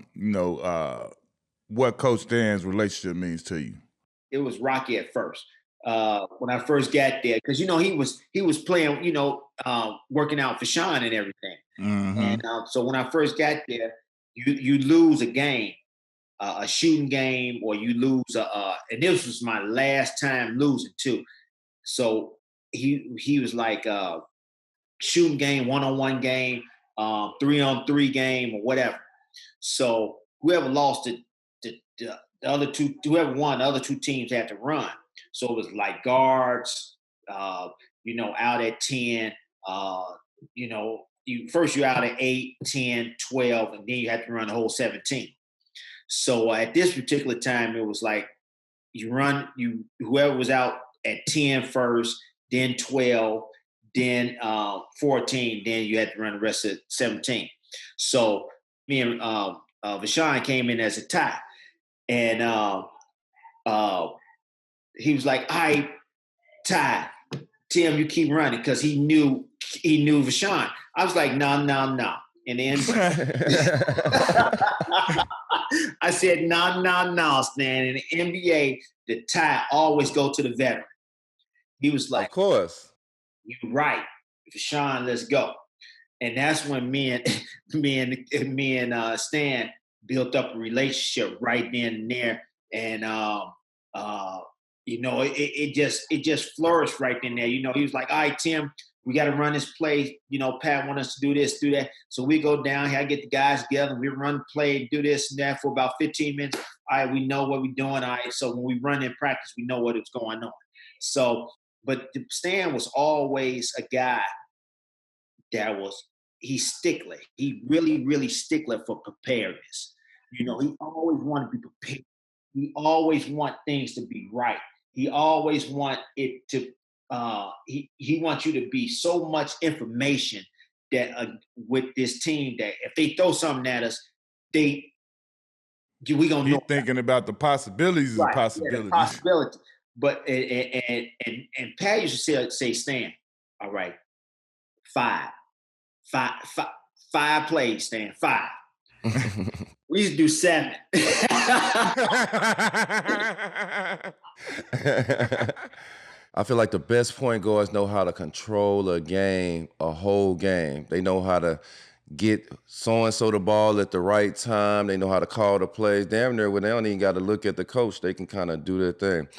what Coach Stan's relationship means to you. It was rocky at first. When I first got there, because he was playing, working out for Sean and everything. Mm-hmm. And so when I first got there, you lose a game, a shooting game, or you lose and this was my last time losing too. So he was like shooting game, 1-on-1 game, 3-on-3 game, or whatever. So whoever lost it, the other two, whoever won, the other two teams had to run. So it was like guards, out at 10, you're out at 8, 10, 12, and then you have to run the whole 17. So at this particular time, it was like whoever was out at 10 first, then 12, then 14, then you had to run the rest of 17. So me and Vashawn came in as a tie. And he was like, all right, Ty, Tim, you keep running, because he knew Vashawn. I was like, no. And then I said, no, Stan. In the NBA, the tie always go to the veteran. He was like, of course. You're right. Vashawn, let's go. And that's when me and Stan built up a relationship right then and there. And it just flourished right then and there. He was like, all right, Tim, we got to run this play. Pat want us to do this, do that. So we go down here, I get the guys together, and we run the play, do this and that for about 15 minutes. All right, we know what we're doing. All right, so when we run in practice, we know what is going on. So, but Stan was always a guy that he's stickler. He really, really stickler for preparedness. He always wanted to be prepared. He always want things to be right. He always want it to, he wants you to be so much information that with this team that if they throw something at us, we gonna know. He's thinking about the possibilities right. of possibilities. Yeah, the possibility. But and Pat used to say, Stan, all right, five plays, Stan, 5. We used to do 7. I feel like the best point guards know how to control a game, a whole game. They know how to get so-and-so the ball at the right time. They know how to call the plays. Damn near when they don't even got to look at the coach, they can kind of do their thing.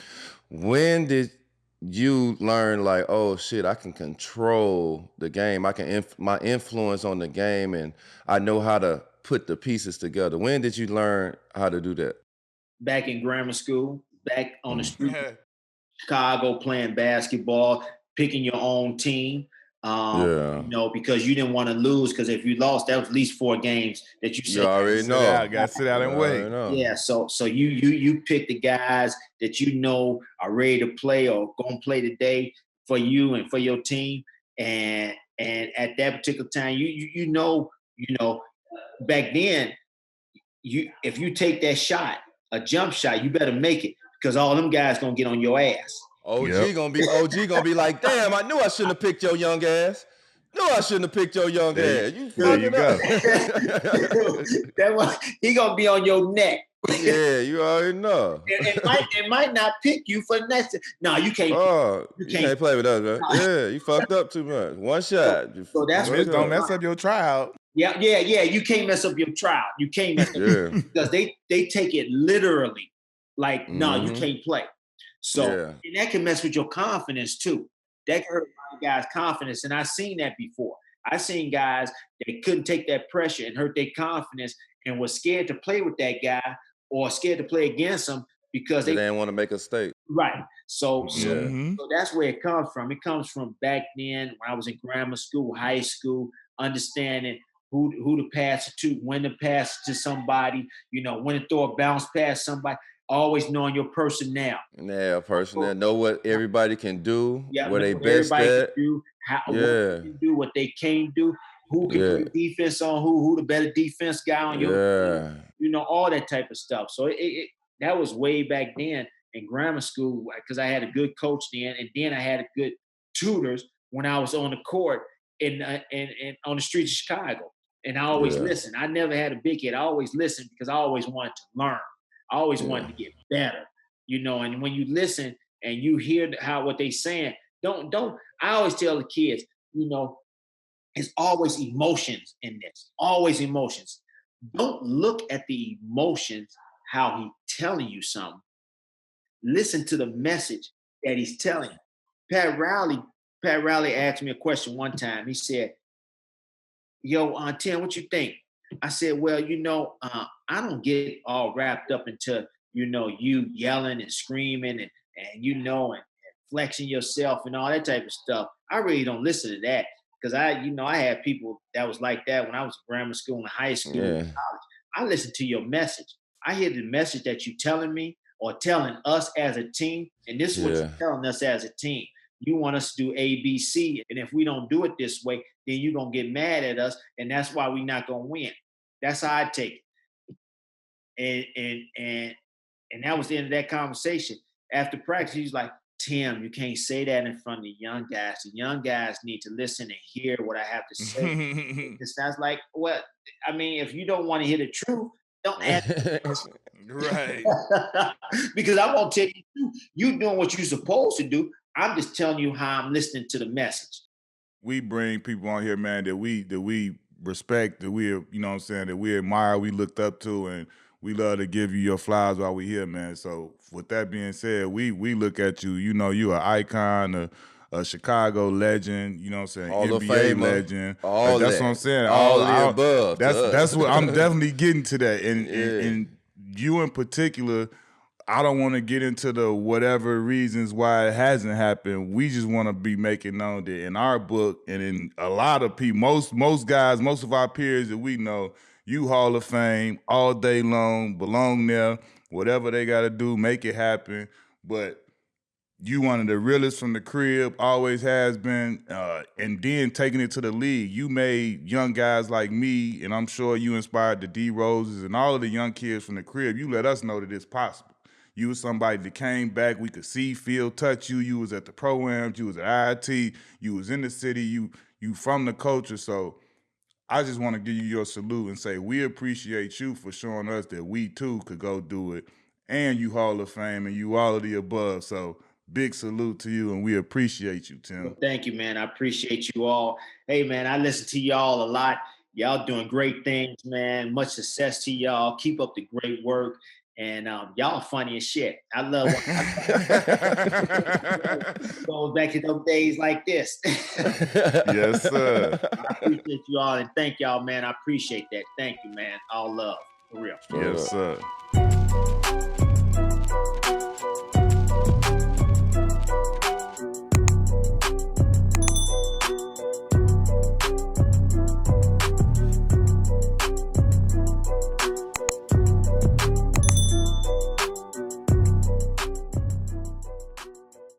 When did you learn like, oh shit, I can control the game. I can my influence on the game, and I know how to put the pieces together. When did you learn how to do that? Back in grammar school, back on the street, Chicago, playing basketball, picking your own team. Because you didn't want to lose, because if you lost, that was at least 4 games that you already know. Got to sit out and wait. Yeah, so you pick the guys that are ready to play or going to play today for you and for your team. And at that particular time, back then, if you take that shot, a jump shot, you better make it, because all them guys gonna get on your ass. OG gonna be like, damn, I knew I shouldn't have picked your young ass. Ass. You fucking up. He gonna be on your neck. Yeah, you already know. It might not pick you for the next. No, you can't. You can't play with us, man. Yeah, you fucked up too much. One shot. So that's what don't mess up your tryout. Yeah. You can't mess up your trial. You can't mess up because they take it literally. Like, no, you can't play. So and that can mess with your confidence too. That can hurt my guys' confidence, and I've seen that before. I've seen guys that couldn't take that pressure and hurt their confidence, and was scared to play with that guy or scared to play against him because they didn't want to make a mistake. Right. So that's where it comes from. It comes from back then when I was in grammar school, high school, understanding who to pass it to, when to pass it to somebody, when to throw a bounce pass somebody. always knowing your personnel. Yeah, personnel. Know what everybody can do, Yeah, what know they what best everybody at. can do, what Yeah. they can do, what they can't do, who can Yeah. play defense on who the better defense guy on your team, you know, all that type of stuff. So that was way back then in grammar school because I had a good coach then, and then I had a good tutors when I was on the court and on the streets of Chicago. And I always listened. I never had a big head. I always listened because I always wanted to learn. I always wanted to get better, you know. And when you listen and you hear what they saying, don't. I always tell the kids, you know, it's always emotions in this. Always emotions. Don't look at the emotions how he telling you something. Listen to the message that he's telling you. Pat Riley asked me a question one time. He said, "Yo, Tim, what you think?" I said, "Well, you know, I don't get all wrapped up into, you know, you yelling and screaming and you know, and flexing yourself and all that type of stuff. I really don't listen to that because I had people that was like that when I was in grammar school and high school and college. I listen to your message. I hear the message that you're telling me or telling us as a team, and this is what you're telling us as a team. You want us to do A, B, C, and if we don't do it this way, then you're gonna get mad at us, and that's why we're not gonna win." That's how I take it. And that was the end of that conversation. After practice, he's like, "Tim, you can't say that in front of the young guys. The young guys need to listen and hear what I have to say." It sounds like, well, I mean, if you don't want to hear the truth, don't ask. Right. Because I'm gonna tell you, you doing what you're supposed to do. I'm just telling you how I'm listening to the message. We bring people on here, man, that we respect, that we, you know what I'm saying, that we admire, we looked up to, and we love to give you your flowers while we here, man. So with that being said, we look at you, you know, you an icon, a Chicago legend, you know what I'm saying, Hall of NBA Famer, legend. all that's that. what I'm saying. All the above. That's what I'm definitely getting to that. And you in particular, I don't want to get into the whatever reasons why it hasn't happened. We just want to be making known that in our book and in a lot of people, most guys, most of our peers that we know, you Hall of Fame all day long, belong there, whatever they got to do, make it happen. But you one of the realest from the crib, always has been, and then taking it to the league. You made young guys like me, and I'm sure you inspired the D Roses and all of the young kids from the crib. You let us know that it's possible. You was somebody that came back. We could see, feel, touch you. You was at the pro-ams. You was at IT. You was in the city. You from the culture. So I just want to give you your salute and say we appreciate you for showing us that we too could go do it. And you Hall of Fame and you all of the above. So big salute to you and we appreciate you, Tim. Well, thank you, man. I appreciate you all. Hey, man, I listen to y'all a lot. Y'all doing great things, man. Much success to y'all. Keep up the great work. And y'all funny as shit. I love going back to those days like this. Yes, sir. I appreciate you all and thank y'all, man. I appreciate that. Thank you, man. All love. For real. Yes, sir.